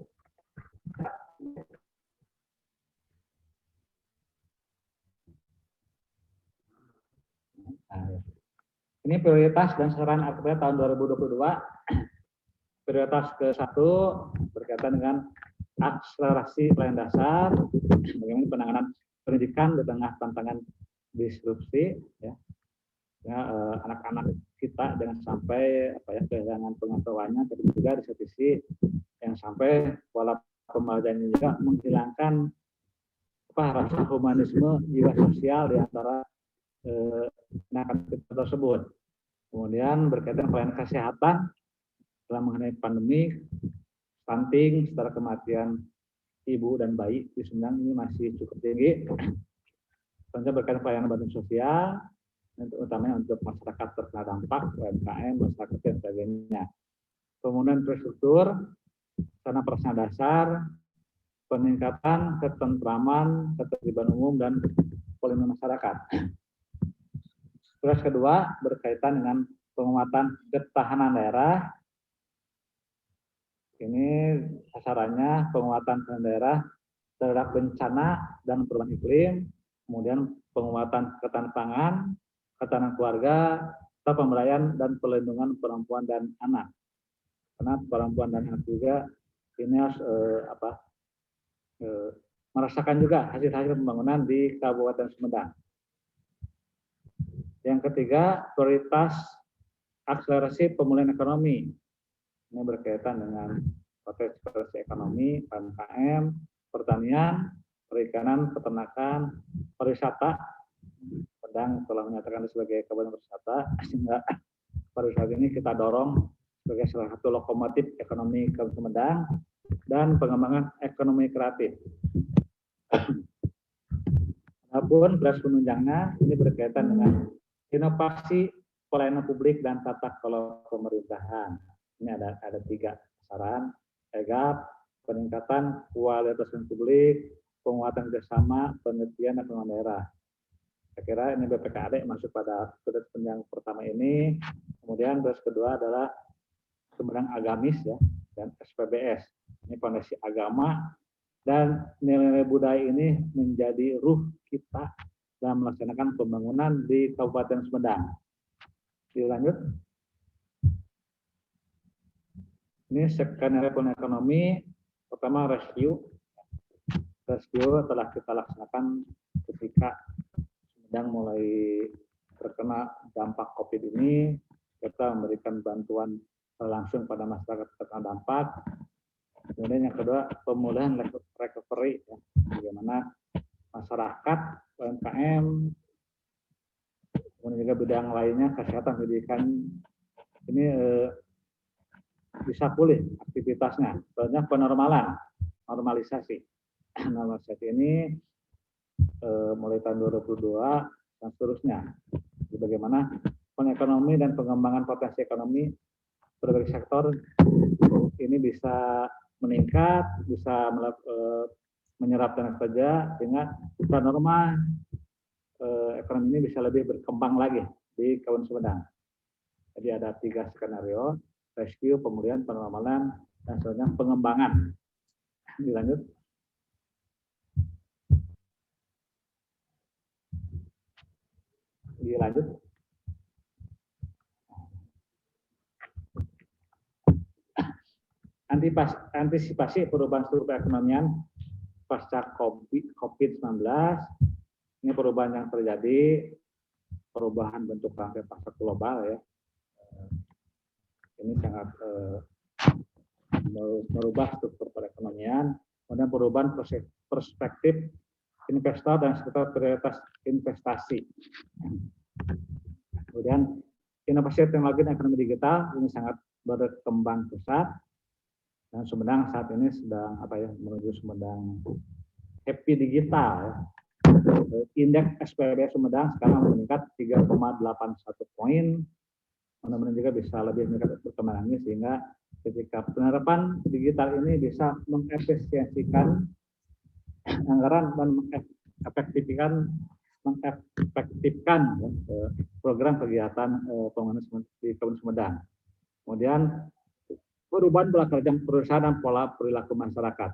Ini prioritas dan sasaran APBD tahun 2022. Prioritas ke-1 berkaitan dengan akselerasi pelayanan dasar, bagaimana penanganan pendidikan di tengah tantangan disrupsi, ya. Anak-anak kita jangan sampai kehilangan pengetahuannya, tapi juga di satu sisi yang sampai pola pembelajaran juga menghilangkan rasa humanisme, jiwa sosial di antara anak-anak kita tersebut. Kemudian berkaitan pelayanan kesehatan dalam mengenai pandemi, stunting, setara kematian ibu dan bayi di Sumedang ini masih cukup tinggi. Tentunya berkaitan pelayanan bantuan sosial, utamanya untuk masyarakat terkena dampak, UMKM, masyarakat dan sebagainya. Kemudian infrastruktur, sarana prasarana dasar, peningkatan ketentraman, ketertiban umum dan pelindungan masyarakat. Terus kedua berkaitan dengan penguatan ketahanan daerah. Ini sasarannya penguatan ketahanan daerah terhadap bencana dan perubahan iklim, kemudian penguatan ketahanan pangan, ketahanan keluarga, serta pemberdayaan dan pelindungan perempuan dan anak. Karena perempuan dan anak juga ini harus merasakan juga hasil-hasil pembangunan di Kabupaten Sumedang. Yang ketiga, prioritas akselerasi pemulihan ekonomi. Ini berkaitan dengan potensi ekonomi, UMKM, pertanian, perikanan, peternakan, pariwisata. Padang telah menyatakan sebagai kabupaten wisata, sehingga pariwisata ini kita dorong sebagai salah satu lokomotif ekonomi Kabupaten Sumedang dan pengembangan ekonomi kreatif. Adapun beras penunjangnya ini berkaitan dengan inovasi pelayanan publik dan tata kelola pemerintahan. Ini ada 3 sasaran: EGAP, peningkatan kualitas publik, penguatan kerjasama, penelitian dan pengembangan daerah. Saya kira ini BPKAD masuk pada prioritas yang pertama ini. Kemudian prioritas kedua adalah Sumedang Agamis ya, dan SPBS. Ini fondasi agama dan nilai-nilai budaya ini menjadi ruh kita dalam melaksanakan pembangunan di Kabupaten Sumedang. Dilanjut. Ini skenario ekonomi. Pertama, rescue. Rescue telah kita laksanakan ketika Sumedang mulai terkena dampak COVID ini. Kita memberikan bantuan langsung pada masyarakat terkena dampak. Kemudian yang kedua, pemulihan recovery, ya. Bagaimana masyarakat, UMKM, kemudian juga bidang lainnya, kesehatan, pendidikan, ini bisa pulih aktivitasnya. Soalnya penormalan, normalisasi. Normalisasi ini mulai tahun 2022 dan seterusnya. Jadi bagaimana ekonomi dan pengembangan potensi ekonomi berbagai sektor ini bisa meningkat, bisa menyerap tenaga kerja, sehingga secara normal ekonomi ini bisa lebih berkembang lagi di Kabupaten Sumedang. Jadi ada 3 skenario: rescue, pemulihan, penormalan, dan selanjutnya pengembangan. Dilanjut. Dilanjut. Antisipasi perubahan struktur perekonomian pasca COVID-19. Ini perubahan yang terjadi, perubahan bentuk rantai pasar global ya. Ini sangat merubah struktur perekonomian, kemudian perubahan perspektif investor dan sekitar prioritas investasi. Kemudian inovasi teknologi dan ekonomi digital ini sangat berkembang pesat. Dan Sumedang saat ini sedang menuju Sumedang happy digital. Ya. Indeks SPB Sumedang sekarang meningkat 3,81 poin. Mudah-mudahan juga bisa lebih meningkat perkembangannya sehingga ketika penerapan digital ini bisa mengefisiensikan anggaran dan mengefektifkan program kegiatan pembangunan di Kabupaten Sumedang. Kemudian perubahan pola kerja perusahaan dan pola perilaku masyarakat.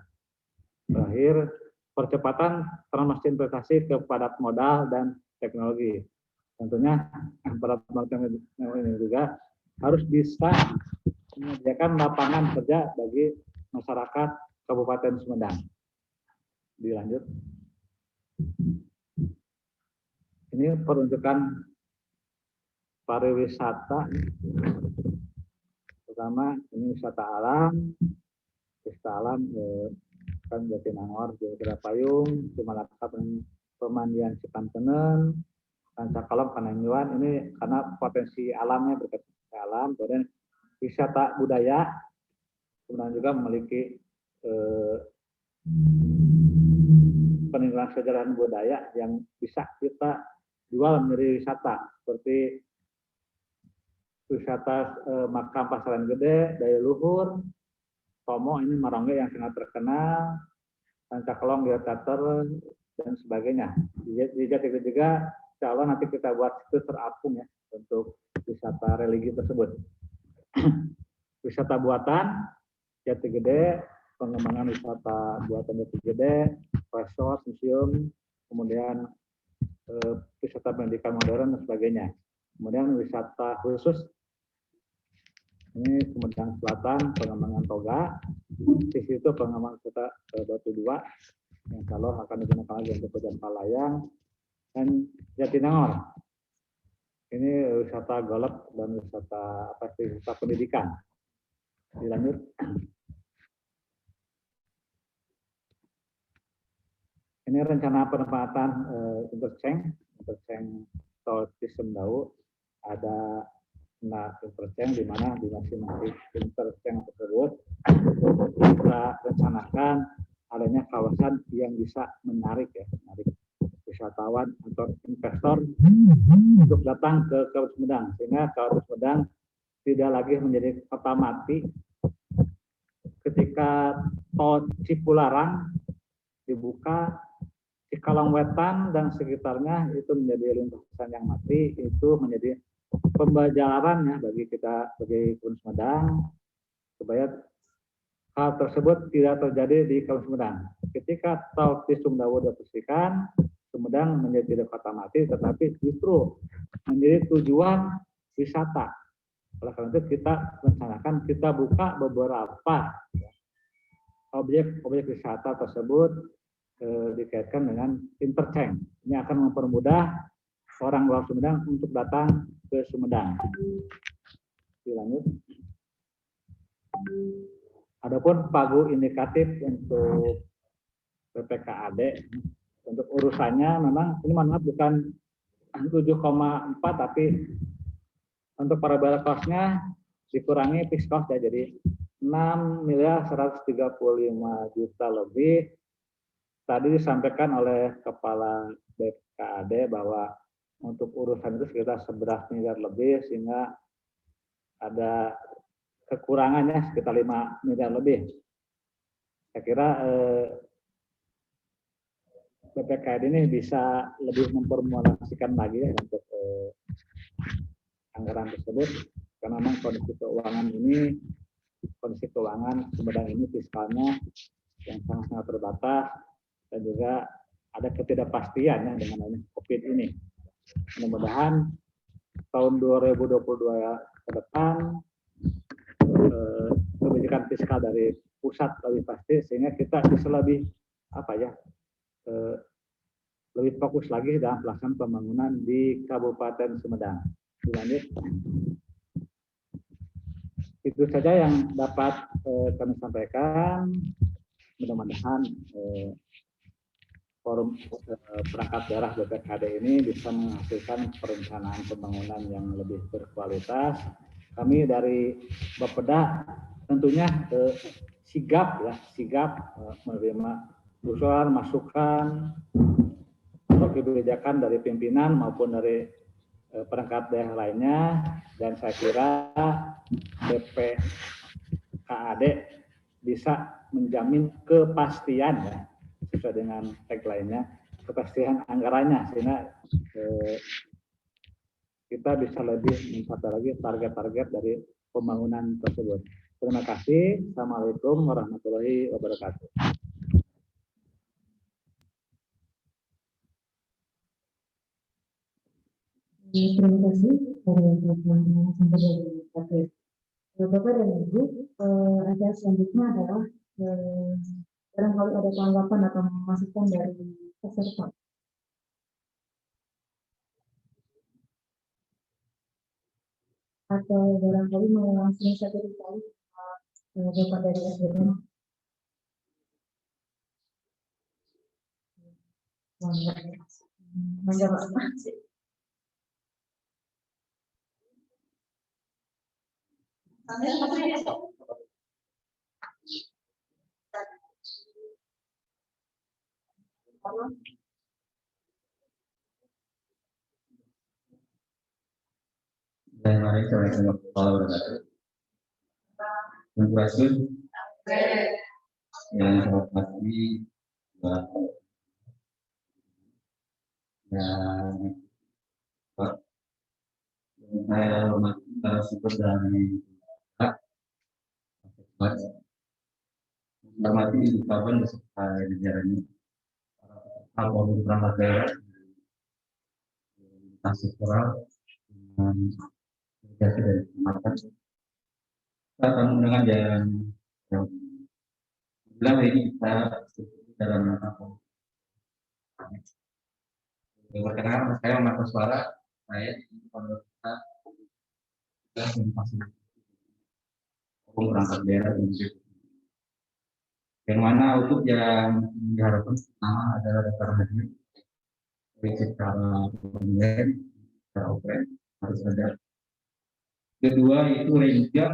Terakhir, percepatan transformasi investasi ke padat modal dan teknologi. Tentunya padat modal ini juga harus bisa menyediakan lapangan kerja bagi masyarakat Kabupaten Sumedang. Dilanjut. Ini peruntukan pariwisata. Pertama ini wisata alam kan Jatinangor, Payung, Cimalaka, Pemandian Cipantengan, Rancakalong, Kananyuan. Ini karena potensi alamnya berkaitan alam. Kemudian wisata budaya, kemudian juga memiliki peninggalan sejarah dan budaya yang bisa kita jual menjadi wisata, seperti wisata makam Pasaran Gede, Daya Luhur, Tomo, ini Marongge yang sangat terkenal, Rancakalong, Geotater, dan sebagainya. Di Jatigede juga, insya Allah nanti kita buat situs terapung ya, untuk wisata religi tersebut. Wisata buatan, Jatigede, pengembangan wisata buatan Jatigede, resort, museum, kemudian wisata pendidikan modern, dan sebagainya. Kemudian wisata khusus, ini Sumedang Selatan, pengembangan toga, di situ pengembangan kota Batu Dua, yang kalau akan digunakan lagi untuk pejalan layang, dan Jatinangor. Ini wisata golf dan wisata pendidikan. Dilanjut. Ini rencana penempatan interchange tol Cisumdawu. Ada interchange di mana di masing-masing interchange tersebut kita rencanakan adanya kawasan yang bisa menarik wisatawan atau investor untuk datang ke Kabupaten Sumedang, sehingga Kabupaten Sumedang tidak lagi menjadi kota mati ketika tol Cipularang dibuka, Cikalong Wetan dan sekitarnya itu menjadi lintasan yang mati, itu menjadi pembelajaran ya bagi kita sebagai Kabupaten Sumedang supaya hal tersebut tidak terjadi di Kabupaten Sumedang. Ketika tol Cisumdawu dibersihkan, Sumedang menjadi tidak kota mati, tetapi justru menjadi tujuan wisata. Oleh karena itu kita rencanakan kita buka beberapa objek wisata tersebut dikaitkan dengan interchange. Ini akan mempermudah orang luar Sumedang untuk datang ke Sumedang. Dilanjut. Adapun pagu indikatif untuk PPKAD untuk urusannya memang ini mohon maaf bukan 7,4 tapi untuk variabel cost-nya dikurangi fixed cost ya, jadi 6.135 juta lebih. Tadi disampaikan oleh Kepala BPKAD bahwa untuk urusan itu sekitar 11 miliar lebih, sehingga ada kekurangannya sekitar 5 miliar lebih. Saya kira BPKAD ini bisa lebih memformulasikan lagi ya untuk anggaran tersebut, karena memang kondisi keuangan Sumedang ini fiskalnya yang sangat terbatas dan juga ada ketidakpastian ya dengan adanya COVID ini. Mudah-mudahan tahun 2022 ke depan kebijakan fiskal dari pusat lebih pasti sehingga kita bisa lebih lebih fokus lagi dalam pelaksanaan pembangunan di Kabupaten Sumedang. Lanjut. Itu saja yang dapat kami sampaikan. Mudah-mudahan forum perangkat daerah BPKAD ini bisa menghasilkan perencanaan pembangunan yang lebih berkualitas. Kami dari Bapeda tentunya sigap menerima usulan, masukan, atau kebijakan dari pimpinan maupun dari perangkat daerah lainnya, dan saya kira BPKAD bisa menjamin kepastian ya, sesuai dengan tagline-nya, kepastian anggarannya, sehingga kita bisa lebih mencapai lagi target-target dari pembangunan tersebut. Terima kasih. Assalamualaikum warahmatullahi wabarakatuh. Terima kasih para sampai dari KPU. Bapak dan Ibu, acara selanjutnya adalah barangkali ada tanggapan atau masukan dari peserta. Atau barangkali mau langsung satu kali Bapak dari SDM. Mangga Pak. Assalamualaikum warahmatullahi wabarakatuh. Terima kasih yang saya hormati dan saya hormati para sumber dari hormati Ibu Kaban beserta jajarannya, para pemimpin perangkat daerah, sektoral, dan delegasi dari kecamatan. Kita akan menggunakan jalan yang bilang ini kita dalam rangka perkenalkan saya Marco Suara, saya di kita perangkat daerah yang mana untuk yang diharapkan pertama adalah daftar hadir secara online, secara offline harus ada. Kedua itu renja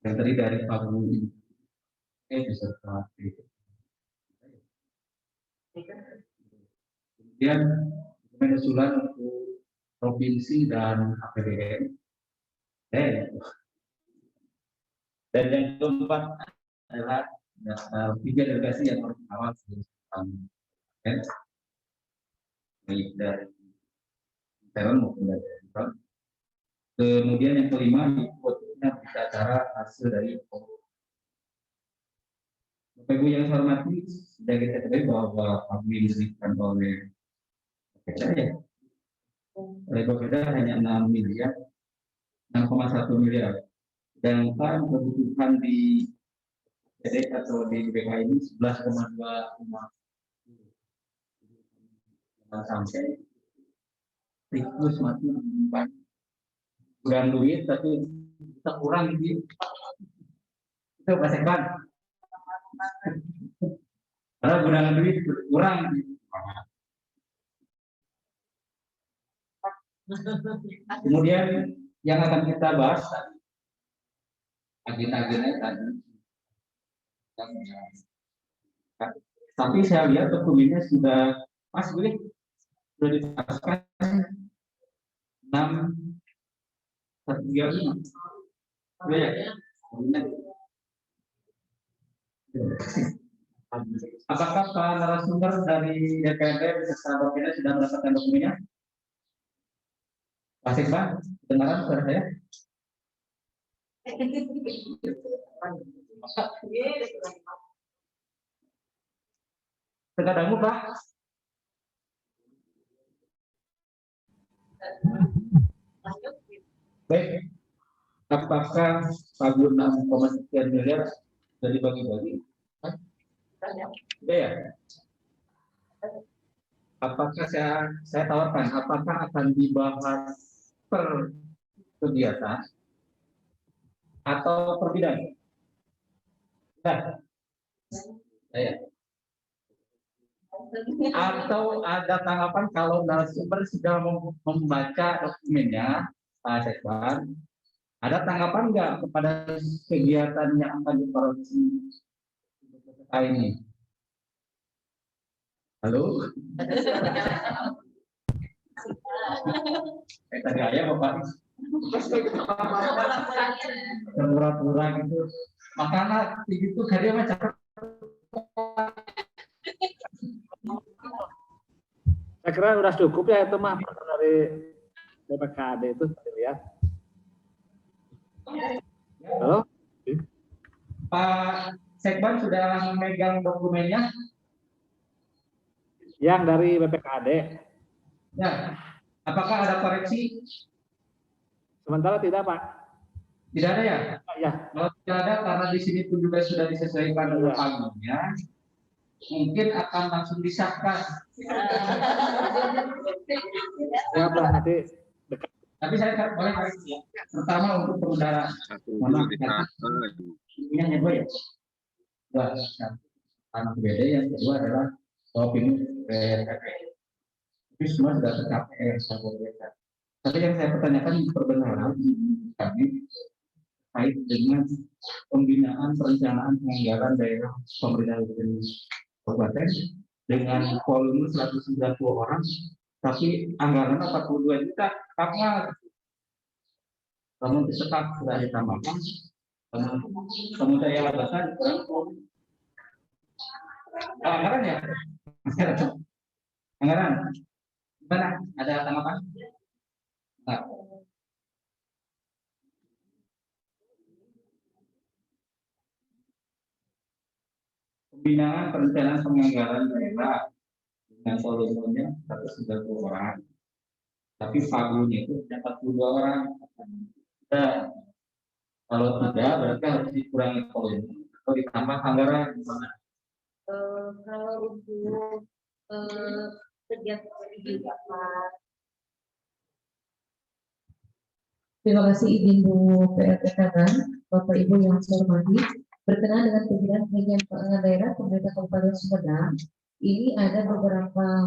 yang terdiri dari pagu beserta kemudian usulan untuk provinsi dan APBN Dan yang keempat adalah tiga delegasi yang awal baik dari Thailand maupun dari Jepang. Kemudian yang kelima ikutnya bicara hasil dari Bapak Ibu yang saya hormati, sudah kita ketahui bahwa kami diberikan oleh saya oleh Bapeda hanya 6 miliar, 6,1 miliar. Sedangkan kebutuhan di PDK atau di BK ini 11,25 sampai tikus mati kurang duit tapi kita kurang di itu pasekan karena kurang duit kurang kemudian yang akan kita bahas agenda-agendanya tadi tapi saya lihat dokumennya sudah pas boleh sudah dipaskan 6.135 ya. Apakah Pak narasumber dari DPR beserta Bapeda sudah mendapatkan dokumennya? Pak Sekban, dengaran suara saya? Terkadang Pak. Baik, apakah pagu 6,sekian miliar dari bagi-bagi? Ya. Apakah saya tawarkan? Apakah akan dibahas per kegiatan atau per bidang? Saya. Atau ada tanggapan kalau narasumber sudah membaca dokumennya, Pak Sekban, ada tanggapan nggak kepada kegiatan yang akan dikorupsi ini? Halo? Tadi ayah Bapak pura-pura gitu. Makanya begitu karya macam Saya kira sudah cukup ya itu mah dari BPKAD itu lihat. Halo? Pak Sekban sudah memegang dokumennya? Yang dari BPKAD. Ya. Apakah ada koreksi? Sementara tidak, Pak. Tidak ada ya? Ya. Kalau tidak ada, karena di sini pun juga sudah disesuaikan dengan pagunya, mungkin akan langsung disahkan. Ya, Pak, nanti. Tapi saya boleh koreksi ya. Pertama untuk pengendara. Ini hanya dua ya? Dua. Anak beda, yang kedua adalah opini PPP. Itu semua sudah tercapai. Tapi yang saya pertanyakan perbenaran kami terkait dengan pembinaan perencanaan penganggaran daerah pemerintah kabupaten dengan volume 190 orang, tapi anggaran 42 juta, apa? Namun tetap sudah ditambahkan, kemudian yang lakukan anggaran ya, anggaran, gimana? Ada tanggapan? Nah. Pembinaan perencanaan penganggaran daerah dengan volumenya 190 orang, tapi pagunya itu 42 orang. Dan kalau tidak, berarti harus dikurangi volume atau ditambah anggaran. Kalau untuk kegiatan ini Pak. Terima kasih izin Bu PLT Kaban, Bapak Ibu yang saya hormati. Berkenaan dengan kegiatan pengembangan daerah pemerintah Kabupaten Sumedang, ini ada beberapa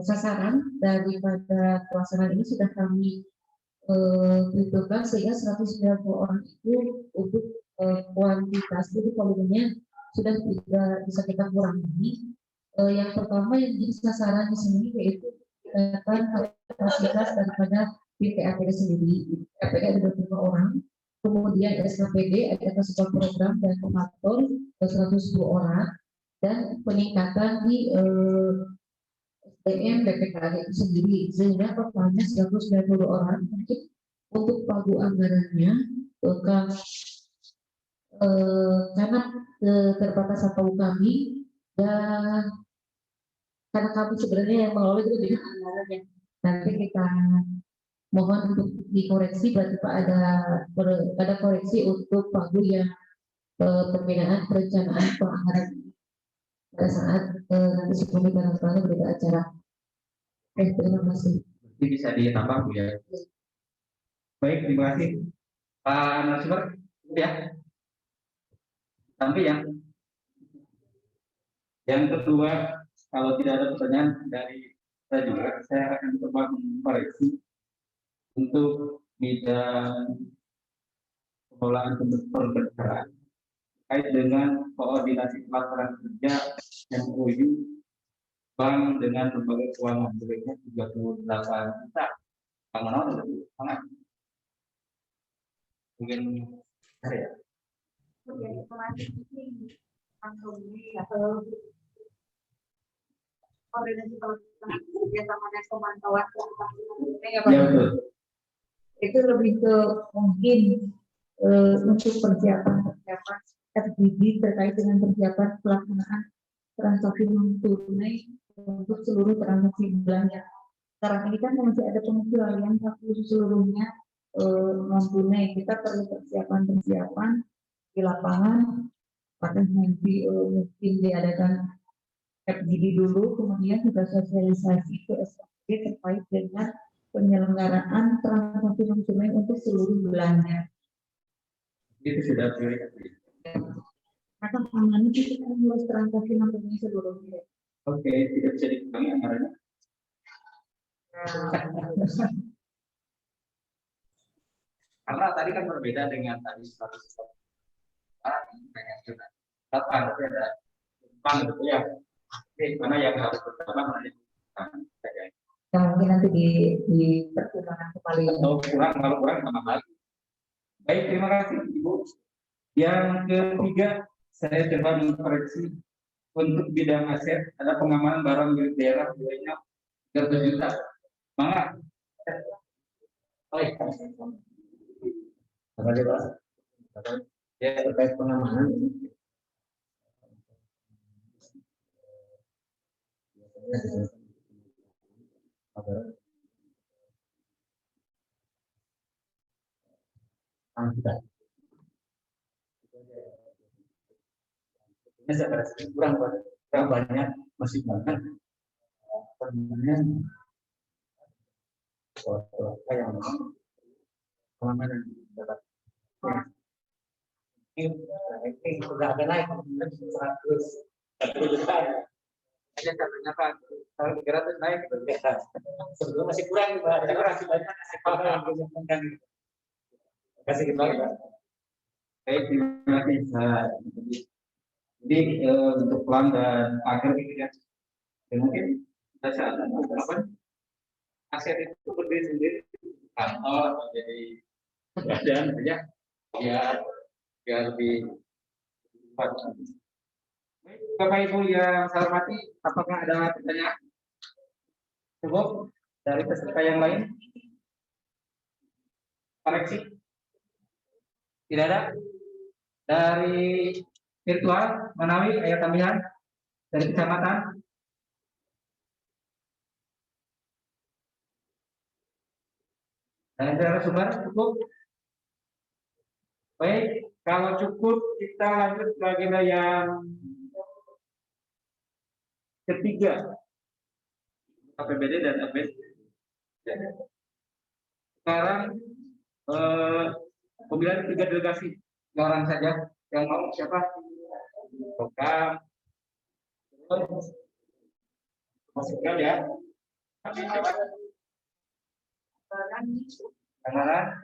sasaran daripada pelaksanaan ini sudah kami perhitungkan sehingga 190 orang itu untuk kuantitas, jadi volumenya sudah tidak bisa kita kurangi. Yang pertama yang jadi sasaran di sini yaitu peningkatan kapasitas daripada di TAPD sendiri. TAPD ada 25 orang, kemudian SKPD ada kepala program dan koordinator 110 orang, dan peningkatan di SDM BPKD itu sendiri, sehingga totalnya 190 orang. Mungkin untuk pagu anggarannya karena keterbatasan pagu kami dan karena kami sebenarnya yang mengelola itu dengan anggarannya. Nanti kita mohon untuk dikoreksi, berarti Pak ada koreksi untuk pagu yang pembinaan perencanaan penganggaran pada saat nanti sebelum kita berita acara. Terima kasih. Ini bisa ditambah Bu ya. Baik, terima kasih Pak Narasumber ya. Sampai yang kedua, kalau tidak ada pertanyaan dari saya juga, saya akan coba mengkoreksi untuk bidang pengelolaan pemerintahan terkait dengan koordinasi pelaksanaan kerja MOU bank dengan lembaga keuangan nilainya 38 juta. Bang Manon ada sangat mungkin ada ya. Koordinasi pelaksanaan kerjasama dan pemantauan Ya betul. Itu lebih ke mungkin untuk persiapan FGD terkait dengan persiapan pelaksanaan transaksi non tunai untuk seluruh transaksi belanja. Sekarang ini kan masih ada pengecualian seluruhnya non tunai. Kita perlu persiapan di lapangan, pada nanti mungkin diadakan FGD dulu, kemudian juga sosialisasi ke SKP terkait dengan penyelenggaraan transaksi non tunai untuk seluruh belanja. Itu sudah prioritas. Maka amannya kita harus transaksi non tunai seluruhnya. Oke, tidak bisa dikurangi anggarannya. Karena tadi kan berbeda dengan tadi 100 pengen juga. Tapi ada bank gitu ya. Oke, mana yang harus pertama mana yang mungkin nanti di pertimbangan kembali. Atau kalau kurang tambah lagi. Baik, terima kasih Ibu. Yang ketiga, saya coba mengkoreksi untuk bidang aset ada pengamanan barang milik daerah nilainya 300 juta. Mangga. Baik. Terima kasih Pak. Ya, terkait pengamanan ini. Ini saya rasa kurang banyak, masih banyak pengamanan yang pengamanan dapat. Ini sudah ada naik 100 juta. Hanya katanya Pak, kalau 300 naik sebelum masih kurang Pak, masih banyak kasih kita Pak. Baik, terima kasih Pak. Jadi untuk pelan dan agar gitu ya, mungkin kita saat apa aset itu berdiri sendiri kantor jadi badan ya biar lebih cepat. Bapak Ibu yang saya hormati, apakah ada pertanyaan? Cukup dari peserta yang lain? Koreksi? Tidak ada? Dari virtual, Manawi, ada tambahan dari kecamatan? Dan dari sumber cukup? Baik, kalau cukup kita lanjut ke agenda yang ketiga, APBD dan APBD. Sekarang pemilihan 3 delegasi orang saja yang mau siapa? Program, masukkan ya. Anggaran,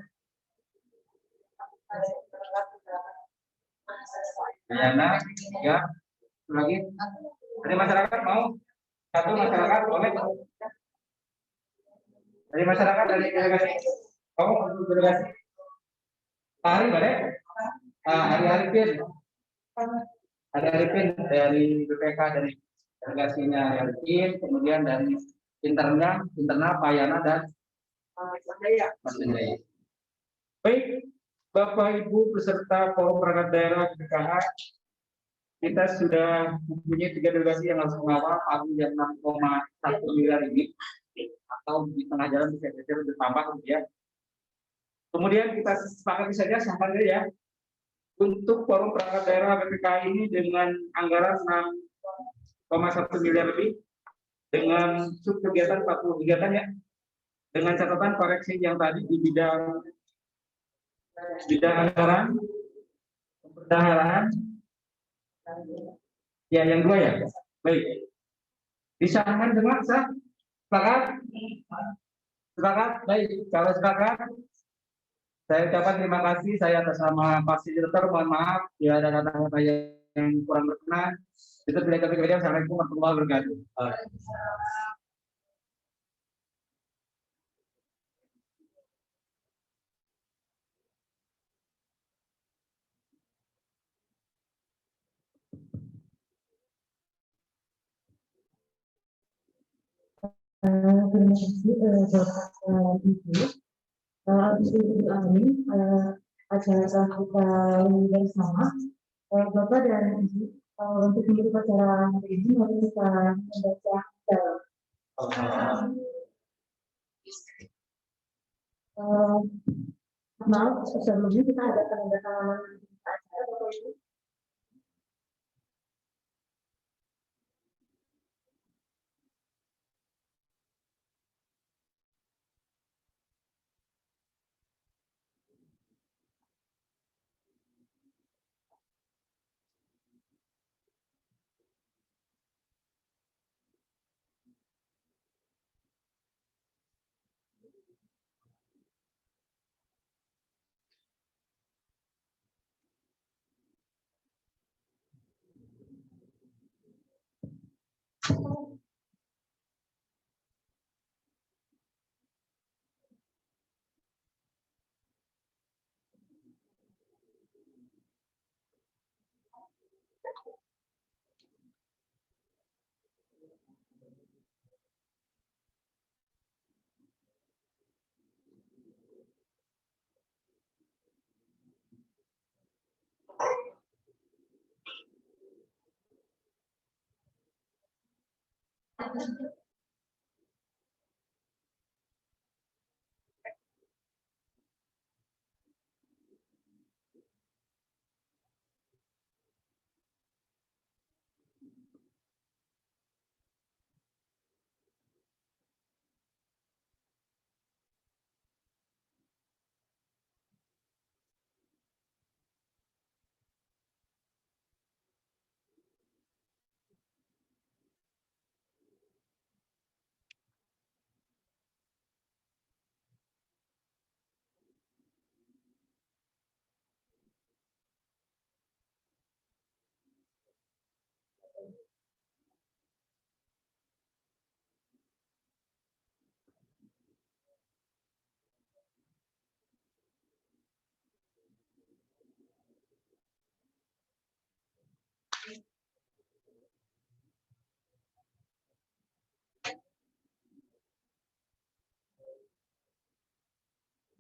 Dayana, ya, lagi. Ada masyarakat mau? Satu masyarakat boleh. Dari masyarakat, dari delegasi. Kamu untuk delegasi? Pak Ari, boleh? Ari Arifin. Ari Arifin dari BPK, dari delegasinya Ari Arifin, kemudian dari internal Pak Yana dan Mas Jaya. Baik, Bapak Ibu peserta Forum Perangkat Daerah BPKH, kita sudah mempunyai 3 delegasi yang langsung mengawal pagu yang 6,1 miliar ini, atau di tengah jalan bisa bertambah ya. Kemudian kita sepakati saja sampai ya untuk Forum Perangkat Daerah BPKH ini dengan anggaran 6,1 miliar lebih, dengan sub kegiatan 40 kegiatan ya, dengan catatan koreksi yang tadi di bidang anggaran, pembendaharaan, ya yang 2 ya. Baik, disahkan dengan sah? Sepakat? Sepakat? Baik, kalau sepakat, saya ucapkan terima kasih. Saya atas nama fasilitator mohon maaf ya ada kata-kata yang kurang berkenan. Itu tidak kami kemudian. Assalamualaikum warahmatullahi wabarakatuh. Terima kasih Bapak Ibu. Ini acara kita bersama Bapak dan Ibu untuk menutup acara hari ini mari kita membaca maaf sebelumnya kita ada penandatanganan acara Bapak Ibu.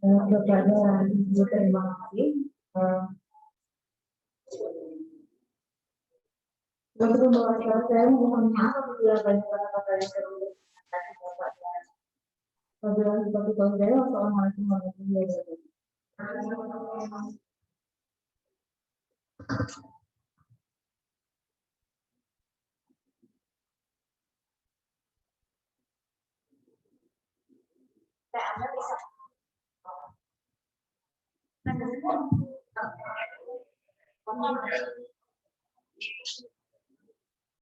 Kepada Ibu terima kasih. Untuk membawa saya mohon maaf apabila banyak kata-kata yang terlalu Bapak dan wabillahi taufiq wal hidayah. Wassalamualaikum warahmatullahi wabarakatuh.